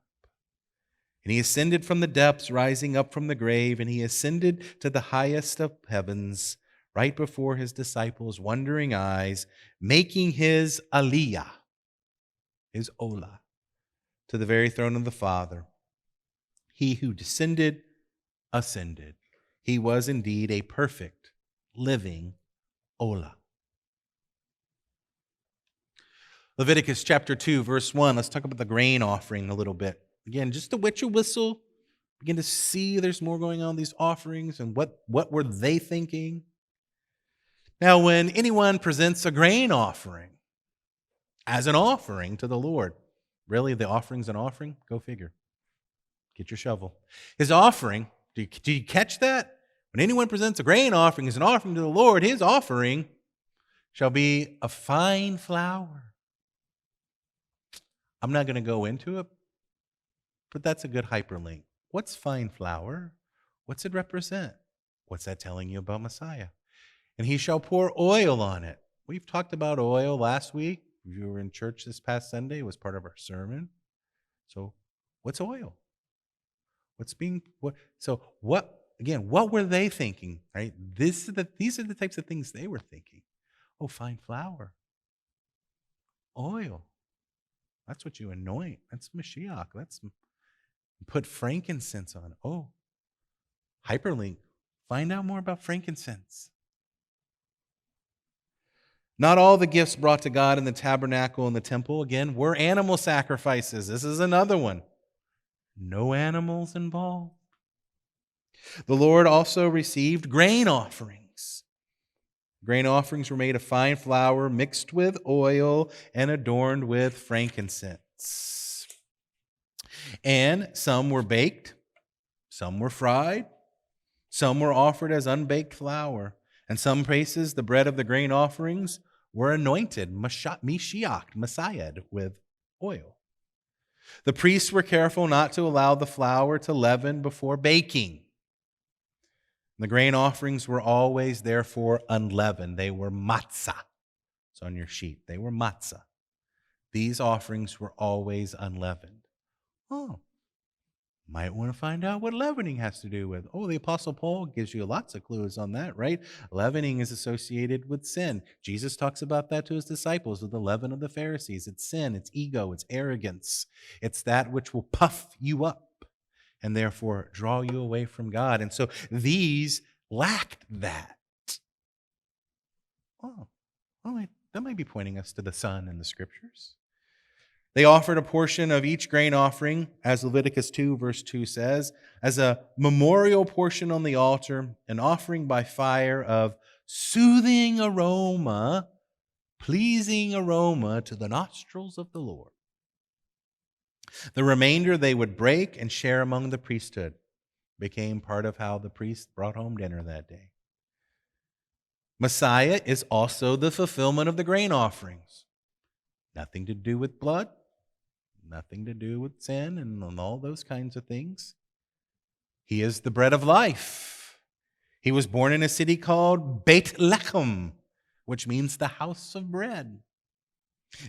And he ascended from the depths, rising up from the grave, and he ascended to the highest of heavens, right before his disciples' wondering eyes, making his aliyah, his olah, to the very throne of the Father. He who descended, ascended. He was indeed a perfect, living olah. Leviticus chapter 2, verse 1. Let's talk about the grain offering a little bit. Again, just to wet your whistle, begin to see there's more going on in these offerings and what were they thinking. Now, when anyone presents a grain offering as an offering to the Lord, really the offering's an offering? Go figure. Get your shovel. His offering, do you catch that? When anyone presents a grain offering as an offering to the Lord, his offering shall be a fine flour. I'm not going to go into it, but that's a good hyperlink. What's fine flour? What's it represent? What's that telling you about Messiah? And he shall pour oil on it. We've talked about oil last week. If you were in church this past Sunday, it was part of our sermon. So what's oil? What were they thinking? Right? These are the types of things they were thinking. Oh, fine flour. Oil. That's what you anoint. That's Mashiach. That's put frankincense on. Oh, hyperlink. Find out more about frankincense. Not all the gifts brought to God in the tabernacle and the temple, again, were animal sacrifices. This is another one. No animals involved. The Lord also received grain offerings. Grain offerings were made of fine flour mixed with oil and adorned with frankincense. And some were baked, some were fried, some were offered as unbaked flour. In some places, the bread of the grain offerings were anointed, Mashiach, Messiah, with oil. The priests were careful not to allow the flour to leaven before baking. The grain offerings were always, therefore, unleavened. They were matzah. It's on your sheet. They were matzah. These offerings were always unleavened. Oh, might want to find out what leavening has to do with. Oh, the Apostle Paul gives you lots of clues on that, right? Leavening is associated with sin. Jesus talks about that to his disciples with the leaven of the Pharisees. It's sin, it's ego, it's arrogance. It's that which will puff you up and therefore draw you away from God. And so these lacked that. Oh, that might be pointing us to the Son in the Scriptures. They offered a portion of each grain offering, as Leviticus 2, verse 2 says, as a memorial portion on the altar, an offering by fire of soothing aroma, pleasing aroma to the nostrils of the Lord. The remainder they would break and share among the priesthood. Became part of how the priest brought home dinner that day. Messiah is also the fulfillment of the grain offerings. Nothing to do with blood, nothing to do with sin and all those kinds of things. He is the bread of life. He was born in a city called Beit Lechem, which means the house of bread.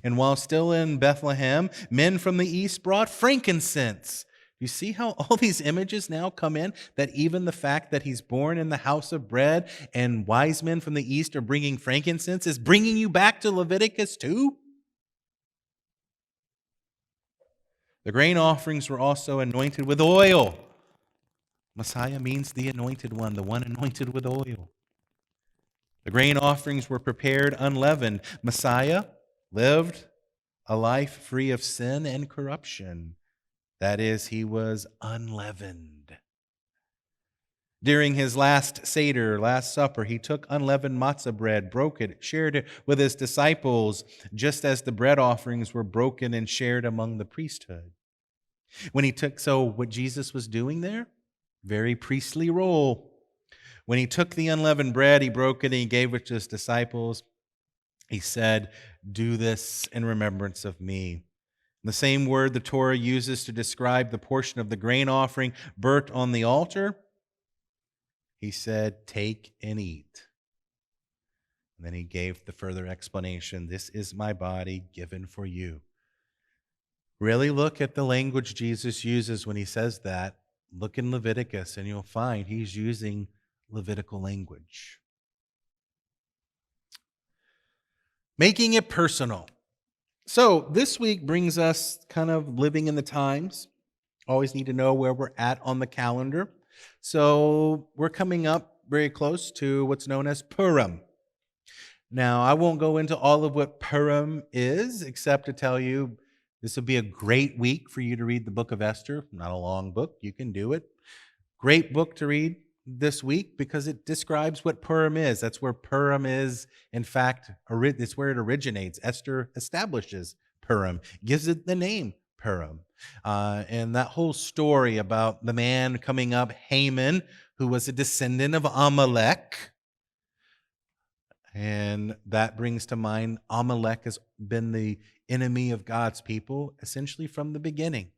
And while still in Bethlehem, men from the east brought frankincense. You see how all these images now come in? That even the fact that he's born in the house of bread and wise men from the east are bringing frankincense is bringing you back to Leviticus 2? The grain offerings were also anointed with oil. Messiah means the anointed one, the one anointed with oil. The grain offerings were prepared unleavened. Messiah lived a life free of sin and corruption. That is, he was unleavened. During his last Seder, Last Supper, he took unleavened matzah bread, broke it, shared it with his disciples, just as the bread offerings were broken and shared among the priesthood. So what Jesus was doing there, very priestly role. When he took the unleavened bread, he broke it and he gave it to his disciples. He said, "Do this in remembrance of me." The same word the Torah uses to describe the portion of the grain offering burnt on the altar, he said, "Take and eat." And then he gave the further explanation, "This is my body given for you." Really look at the language Jesus uses when he says that. Look in Leviticus and you'll find he's using Levitical language. Making it personal. So this week brings us kind of living in the times. Always need to know where we're at on the calendar. So we're coming up very close to what's known as Purim. Now, I won't go into all of what Purim is, except to tell you this will be a great week for you to read the book of Esther. Not a long book. You can do it. Great book to read this week because it describes what Purim is. That's where Purim is. In fact, it's where it originates. Esther establishes Purim, gives it the name Purim. And that whole story about the man coming up, Haman, who was a descendant of Amalek. And that brings to mind Amalek has been the enemy of God's people essentially from the beginning.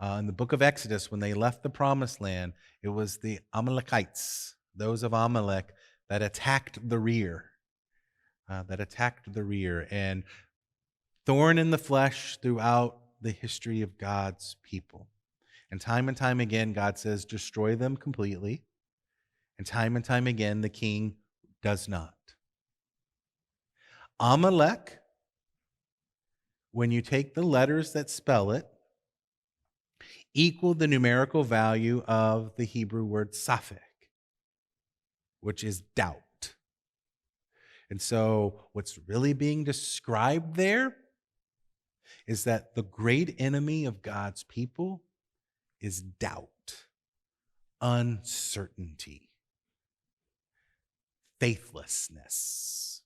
In the book of Exodus, when they left the promised land, it was the Amalekites, those of Amalek, that attacked the rear. And thorn in the flesh throughout the history of God's people. And time again, God says, destroy them completely. And time again, the king does not. Amalek, when you take the letters that spell it, equal the numerical value of the Hebrew word safek, which is doubt. And so what's really being described there is that the great enemy of God's people is doubt, uncertainty, faithlessness,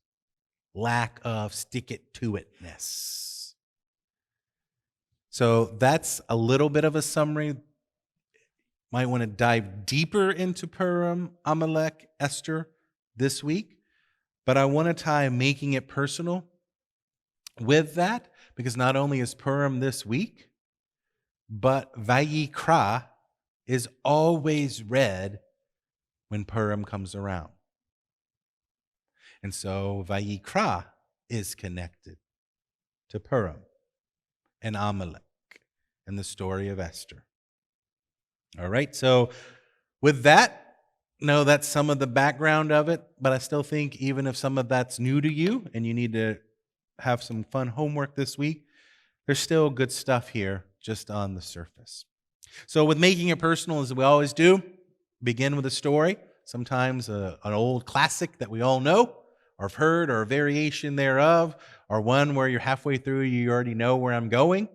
lack of stick-it-to-itness. So that's a little bit of a summary. Might want to dive deeper into Purim, Amalek, Esther this week. But I want to tie making it personal with that, because not only is Purim this week, but VAYIKRA is always read when Purim comes around. And so VAYIKRA is connected to Purim and Amalek and the story of Esther. All right, so with that, no, that's some of the background of it, but I still think even if some of that's new to you and you need to have some fun homework this week, there's still good stuff here just on the surface. So with making it personal, as we always do, begin with a story, sometimes an old classic that we all know or have heard, or a variation thereof, or one where you're halfway through, you already know where I'm going.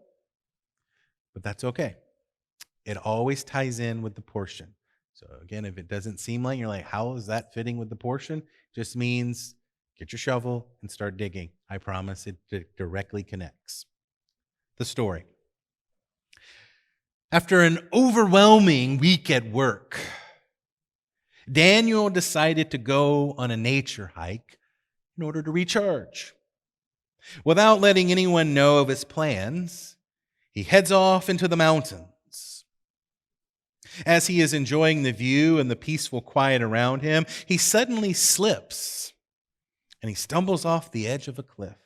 But that's okay. It always ties in with the portion. So again, if it doesn't seem like, you're like, how is that fitting with the portion? Just means get your shovel and start digging. I promise it directly connects. The story. After an overwhelming week at work, Daniel decided to go on a nature hike in order to recharge. Without letting anyone know of his plans, he heads off into the mountains. As he is enjoying the view and the peaceful quiet around him, he suddenly slips and he stumbles off the edge of a cliff.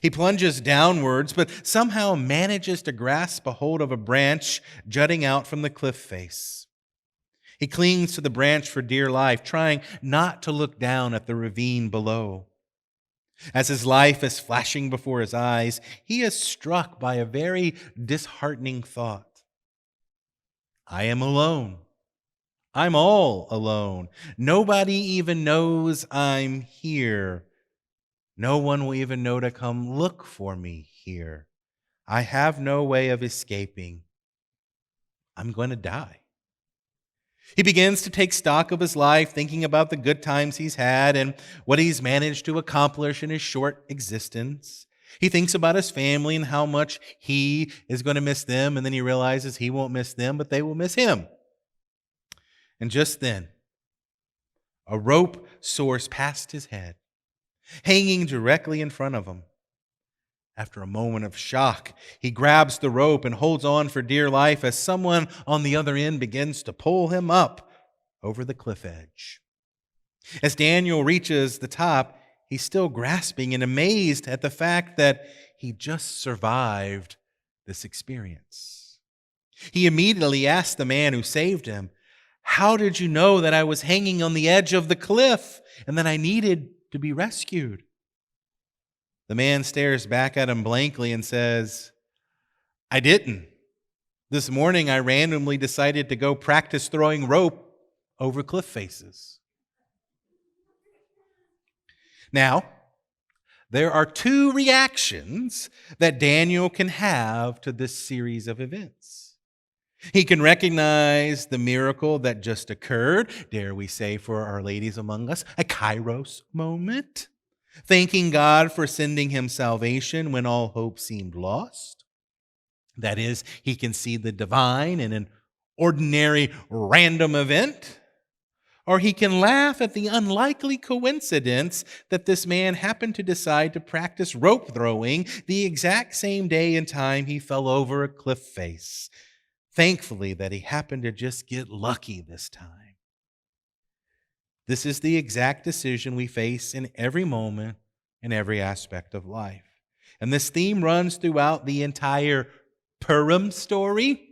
He plunges downwards, but somehow manages to grasp a hold of a branch jutting out from the cliff face. He clings to the branch for dear life, trying not to look down at the ravine below. As his life is flashing before his eyes, he is struck by a very disheartening thought. I am alone. I'm all alone. Nobody even knows I'm here. No one will even know to come look for me here. I have no way of escaping. I'm going to die. He begins to take stock of his life, thinking about the good times he's had and what he's managed to accomplish in his short existence. He thinks about his family and how much he is going to miss them, and then he realizes he won't miss them, but they will miss him. And just then, a rope soars past his head, hanging directly in front of him. After a moment of shock, he grabs the rope and holds on for dear life as someone on the other end begins to pull him up over the cliff edge. As Daniel reaches the top, he's still grasping and amazed at the fact that he just survived this experience. He immediately asked the man who saved him, "How did you know that I was hanging on the edge of the cliff and that I needed to be rescued?" The man stares back at him blankly and says, "I didn't. This morning I randomly decided to go practice throwing rope over cliff faces." Now, there are two reactions that Daniel can have to this series of events. He can recognize the miracle that just occurred, dare we say for our ladies among us, a kairos moment, thanking God for sending him salvation when all hope seemed lost. That is, he can see the divine in an ordinary random event. Or he can laugh at the unlikely coincidence that this man happened to decide to practice rope throwing the exact same day and time he fell over a cliff face. Thankfully that he happened to just get lucky this time. This is the exact decision we face in every moment, in every aspect of life. And this theme runs throughout the entire Purim story.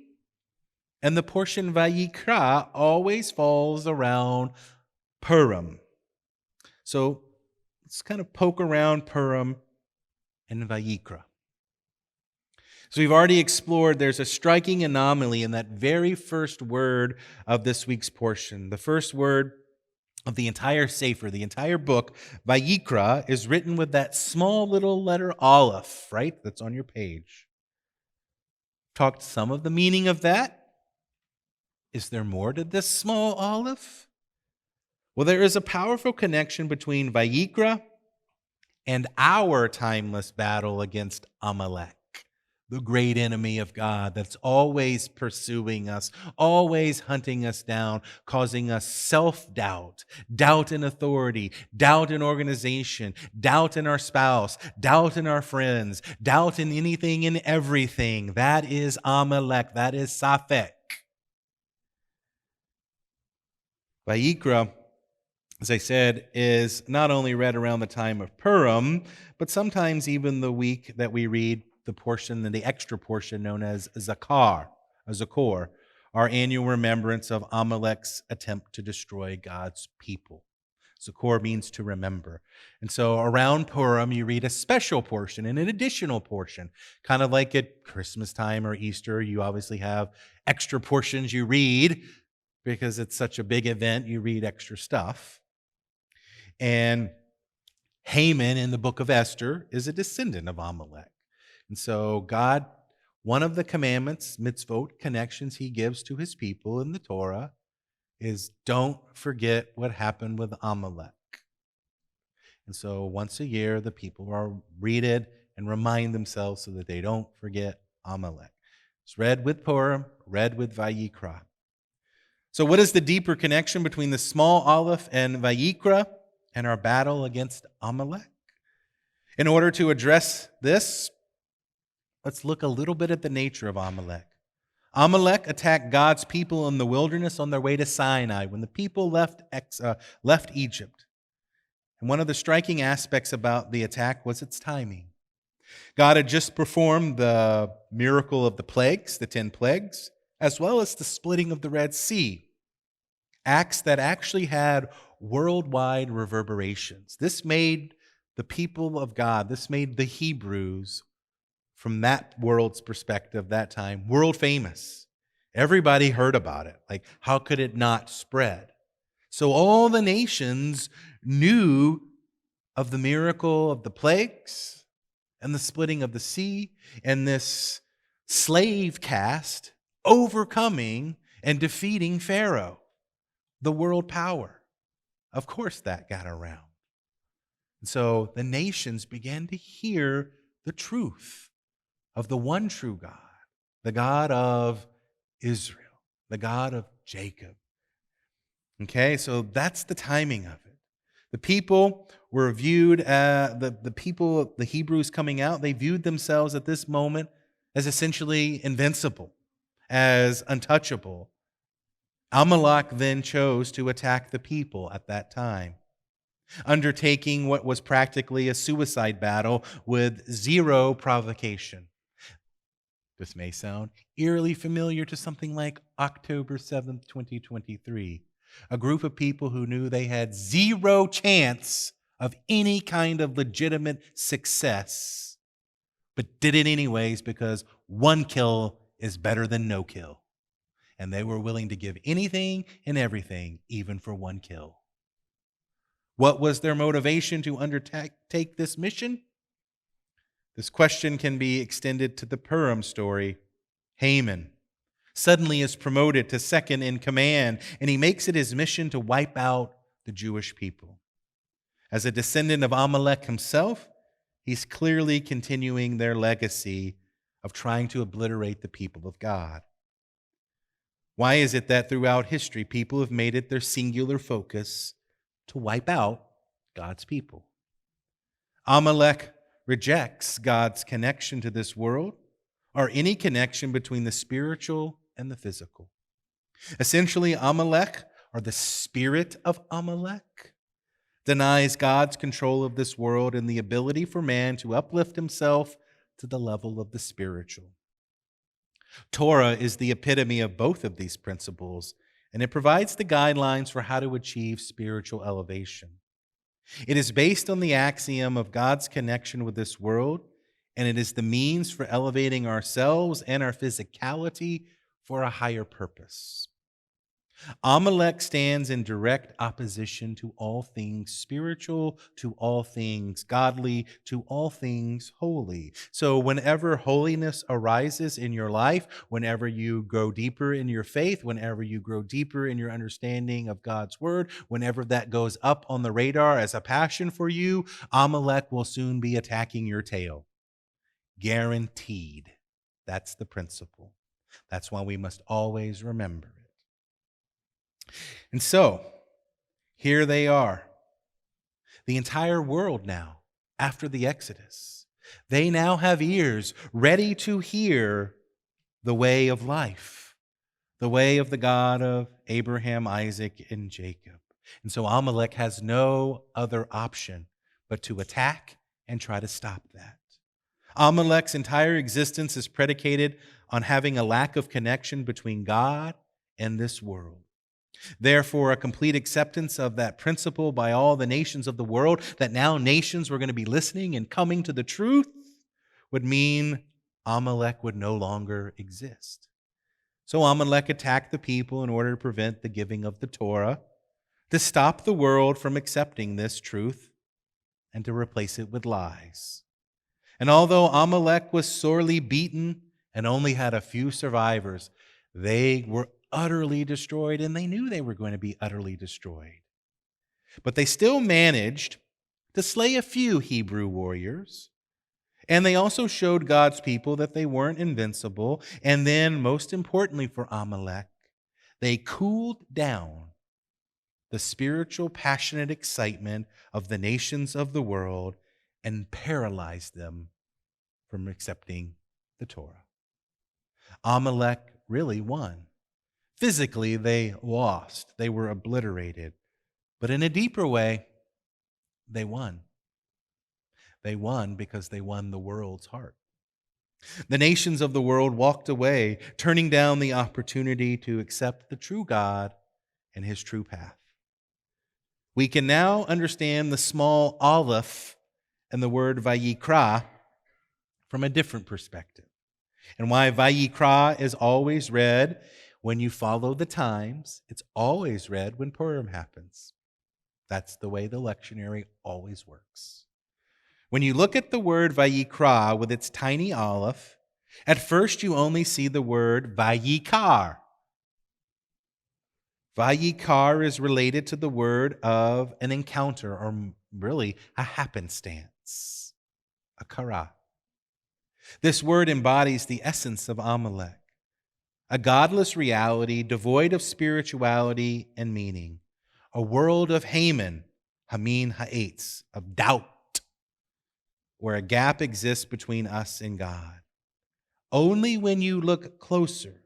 And the portion VAYIKRA always falls around Purim. So let's kind of poke around Purim and VAYIKRA. So we've already explored there's a striking anomaly in that very first word of this week's portion. The first word of the entire Sefer, the entire book, VAYIKRA, is written with that small little letter Aleph, right? That's on your page. Talked some of the meaning of that. Is there more to this small Aleph? Well, there is a powerful connection between VAYIKRA and our timeless battle against Amalek, the great enemy of God that's always pursuing us, always hunting us down, causing us self-doubt, doubt in authority, doubt in organization, doubt in our spouse, doubt in our friends, doubt in anything and everything. That is Amalek. That is Safek. VAYIKRA, as I said, is not only read around the time of Purim, but sometimes even the week that we read the portion, the extra portion known as Zakor, our annual remembrance of Amalek's attempt to destroy God's people. Zakor means to remember. And so around Purim, you read a special portion and an additional portion. Kind of like at Christmas time or Easter, you obviously have extra portions you read because it's such a big event, you read extra stuff. And Haman in the book of Esther is a descendant of Amalek. And so God, one of the commandments, mitzvot, connections he gives to his people in the Torah is don't forget what happened with Amalek. And so once a year, the people are read and remind themselves so that they don't forget Amalek. It's read with Purim, read with VAYIKRA. So what is the deeper connection between the small Aleph and VAYIKRA and our battle against Amalek? In order to address this, let's look a little bit at the nature of Amalek. Amalek attacked God's people in the wilderness on their way to Sinai when the people left Egypt. And one of the striking aspects about the attack was its timing. God had just performed the miracle of the plagues, the 10 plagues, as well as the splitting of the Red Sea, acts that actually had worldwide reverberations. This made the people of God, this made the Hebrews, from that world's perspective, that time, world famous. Everybody heard about it. Like, how could it not spread? So all the nations knew of the miracle of the plagues and the splitting of the sea and this slave caste overcoming and defeating Pharaoh, the world power. Of course that got around. And so the nations began to hear the truth of the one true God, the God of Israel, the God of Jacob. Okay, so that's the timing of it. The people were viewed, the Hebrews coming out, they viewed themselves at this moment as essentially invincible, as untouchable. Amalek then chose to attack the people at that time. undertaking what was practically a suicide battle with zero provocation. This may sound eerily familiar to something like October 7th, 2023. A group of people who knew they had zero chance of any kind of legitimate success, but did it anyways because one kill is better than no kill. And they were willing to give anything and everything, even for one kill. What was their motivation to undertake this mission? This question can be extended to the Purim story. Haman suddenly is promoted to second in command, and he makes it his mission to wipe out the Jewish people. As a descendant of Amalek himself, he's clearly continuing their legacy of trying to obliterate the people of God. Why is it that throughout history, people have made it their singular focus to wipe out God's people? Amalek rejects God's connection to this world or any connection between the spiritual and the physical. Essentially, Amalek, or the spirit of Amalek, denies God's control of this world and the ability for man to uplift himself to the level of the spiritual. Torah is the epitome of both of these principles, and it provides the guidelines for how to achieve spiritual elevation. It is based on the axiom of God's connection with this world, and it is the means for elevating ourselves and our physicality for a higher purpose. Amalek stands in direct opposition to all things spiritual, to all things godly, to all things holy. So whenever holiness arises in your life, whenever you grow deeper in your faith, whenever you grow deeper in your understanding of God's word, whenever that goes up on the radar as a passion for you, Amalek will soon be attacking your tail. Guaranteed. That's the principle. That's why we must always remember it. And so, here they are. The entire world now, after the Exodus, they now have ears ready to hear the way of life, the way of the God of Abraham, Isaac, and Jacob. And so Amalek has no other option but to attack and try to stop that. Amalek's entire existence is predicated on having a lack of connection between God and this world. Therefore, a complete acceptance of that principle by all the nations of the world, that now nations were going to be listening and coming to the truth, would mean Amalek would no longer exist. So Amalek attacked the people in order to prevent the giving of the Torah, to stop the world from accepting this truth, and to replace it with lies. And although Amalek was sorely beaten and only had a few survivors, they were utterly destroyed, and they knew they were going to be utterly destroyed. But they still managed to slay a few Hebrew warriors, and they also showed God's people that they weren't invincible. And then, most importantly for Amalek, they cooled down the spiritual, passionate excitement of the nations of the world and paralyzed them from accepting the Torah. Amalek really won. Physically, they lost. They were obliterated. But in a deeper way, they won. They won because they won the world's heart. The nations of the world walked away, turning down the opportunity to accept the true God and his true path. We can now understand the small aleph and the word VAYIKRA from a different perspective, and why VAYIKRA is always read when you follow the times. It's always read when Purim happens. That's the way the lectionary always works. When you look at the word VAYIKRA with its tiny aleph, at first you only see the word VAYIKAR. VAYIKAR is related to the word of an encounter, or really a happenstance, a kara. This word embodies the essence of Amalek, a godless reality devoid of spirituality and meaning, a world of Haman, Hamin Ha'etz, of doubt, where a gap exists between us and God. Only when you look closer,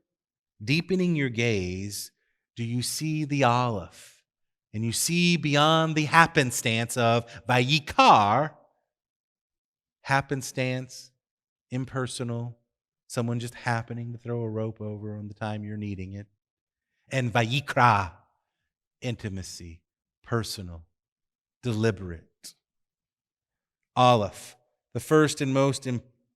deepening your gaze, do you see the aleph and you see beyond the happenstance of VAYIKRA, happenstance, impersonal, someone just happening to throw a rope over on the time you're needing it, and VAYIKRA, intimacy, personal, deliberate. Aleph, the first and most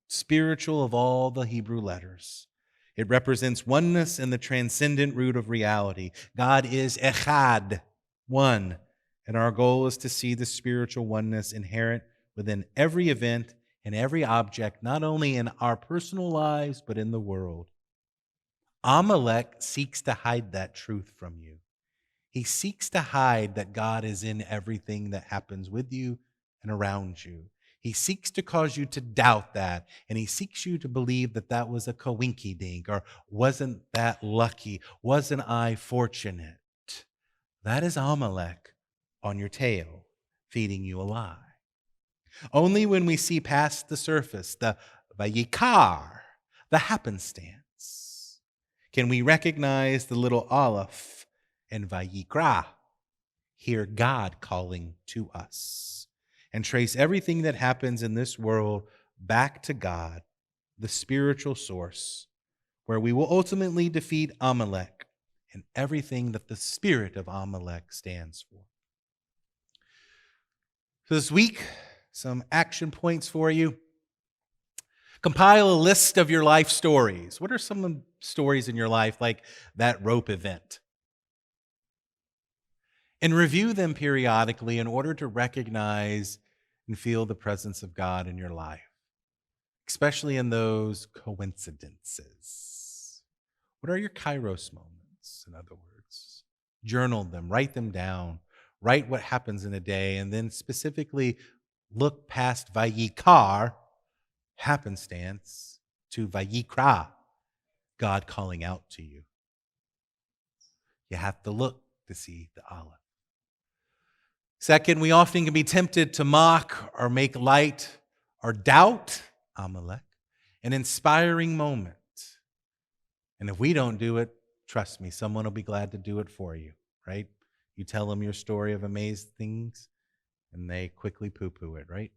spiritual of all the Hebrew letters. It represents oneness and the transcendent root of reality. God is echad, one, and our goal is to see the spiritual oneness inherent within every event and every object, not only in our personal lives, but in the world. Amalek seeks to hide that truth from you. He seeks to hide that God is in everything that happens with you and around you. He seeks to cause you to doubt that, and he seeks you to believe that that was a coinky-dink, or wasn't that lucky? Wasn't I fortunate? That is Amalek on your tail, feeding you a lie. Only when we see past the surface, the VAYIKRA, the happenstance, can we recognize the little Aleph and VAYIKRA, hear God calling to us, and trace everything that happens in this world back to God, the spiritual source, where we will ultimately defeat Amalek and everything that the spirit of Amalek stands for. So this week, some action points for you. Compile a list of your life stories. What are some stories in your life like that rope event? And review them periodically in order to recognize and feel the presence of God in your life, especially in those coincidences. What are your kairos moments, in other words? Journal them, write them down, write what happens in a day, and then specifically look past VAYIKRA, happenstance, to VAYIKRA, God calling out to you. You have to look to see the Aleph. Second, we often can be tempted to mock or make light or doubt Amalek, an inspiring moment. And if we don't do it, trust me, someone will be glad to do it for you, right? You tell them your story of amazing things, and they quickly poo-poo it, right?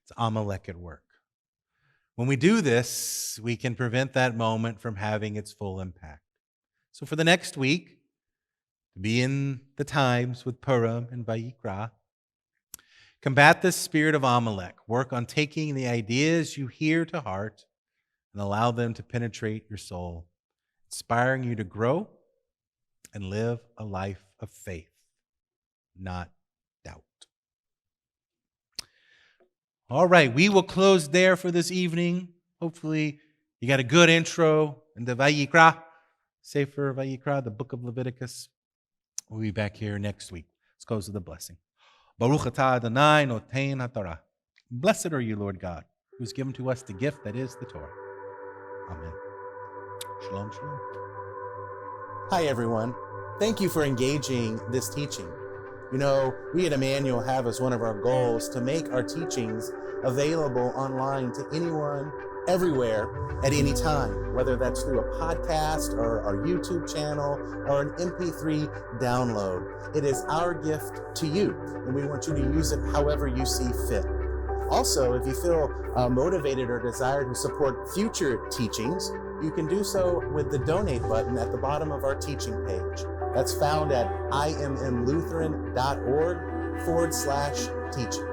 It's Amalek at work. When we do this, we can prevent that moment from having its full impact. So for the next week, to be in the times with Purim and VAYIKRA, combat the spirit of Amalek. Work on taking the ideas you hear to heart and allow them to penetrate your soul, inspiring you to grow and live a life of faith, not doubt. All right, we will close there for this evening. Hopefully you got a good intro into VAYIKRA, Sefer VAYIKRA, the book of Leviticus. We'll be back here next week. Let's close with a blessing. Baruch atah Adonai notein haTorah. Blessed are you, Lord God, who's given to us the gift that is the Torah. Amen. Shalom, shalom. Hi, everyone. Thank you for engaging this teaching. You know, we at Immanuel have as one of our goals to make our teachings available online to anyone, everywhere, at any time, whether that's through a podcast or our YouTube channel or an MP3 download. It is our gift to you, and we want you to use it however you see fit. Also, if you feel motivated or desire to support future teachings, you can do so with the donate button at the bottom of our teaching page. That's found at immlutheran.org/teaching.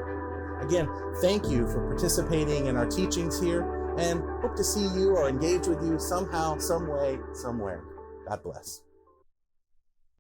Again, thank you for participating in our teachings here, and hope to see you or engage with you somehow, some way, somewhere. God bless.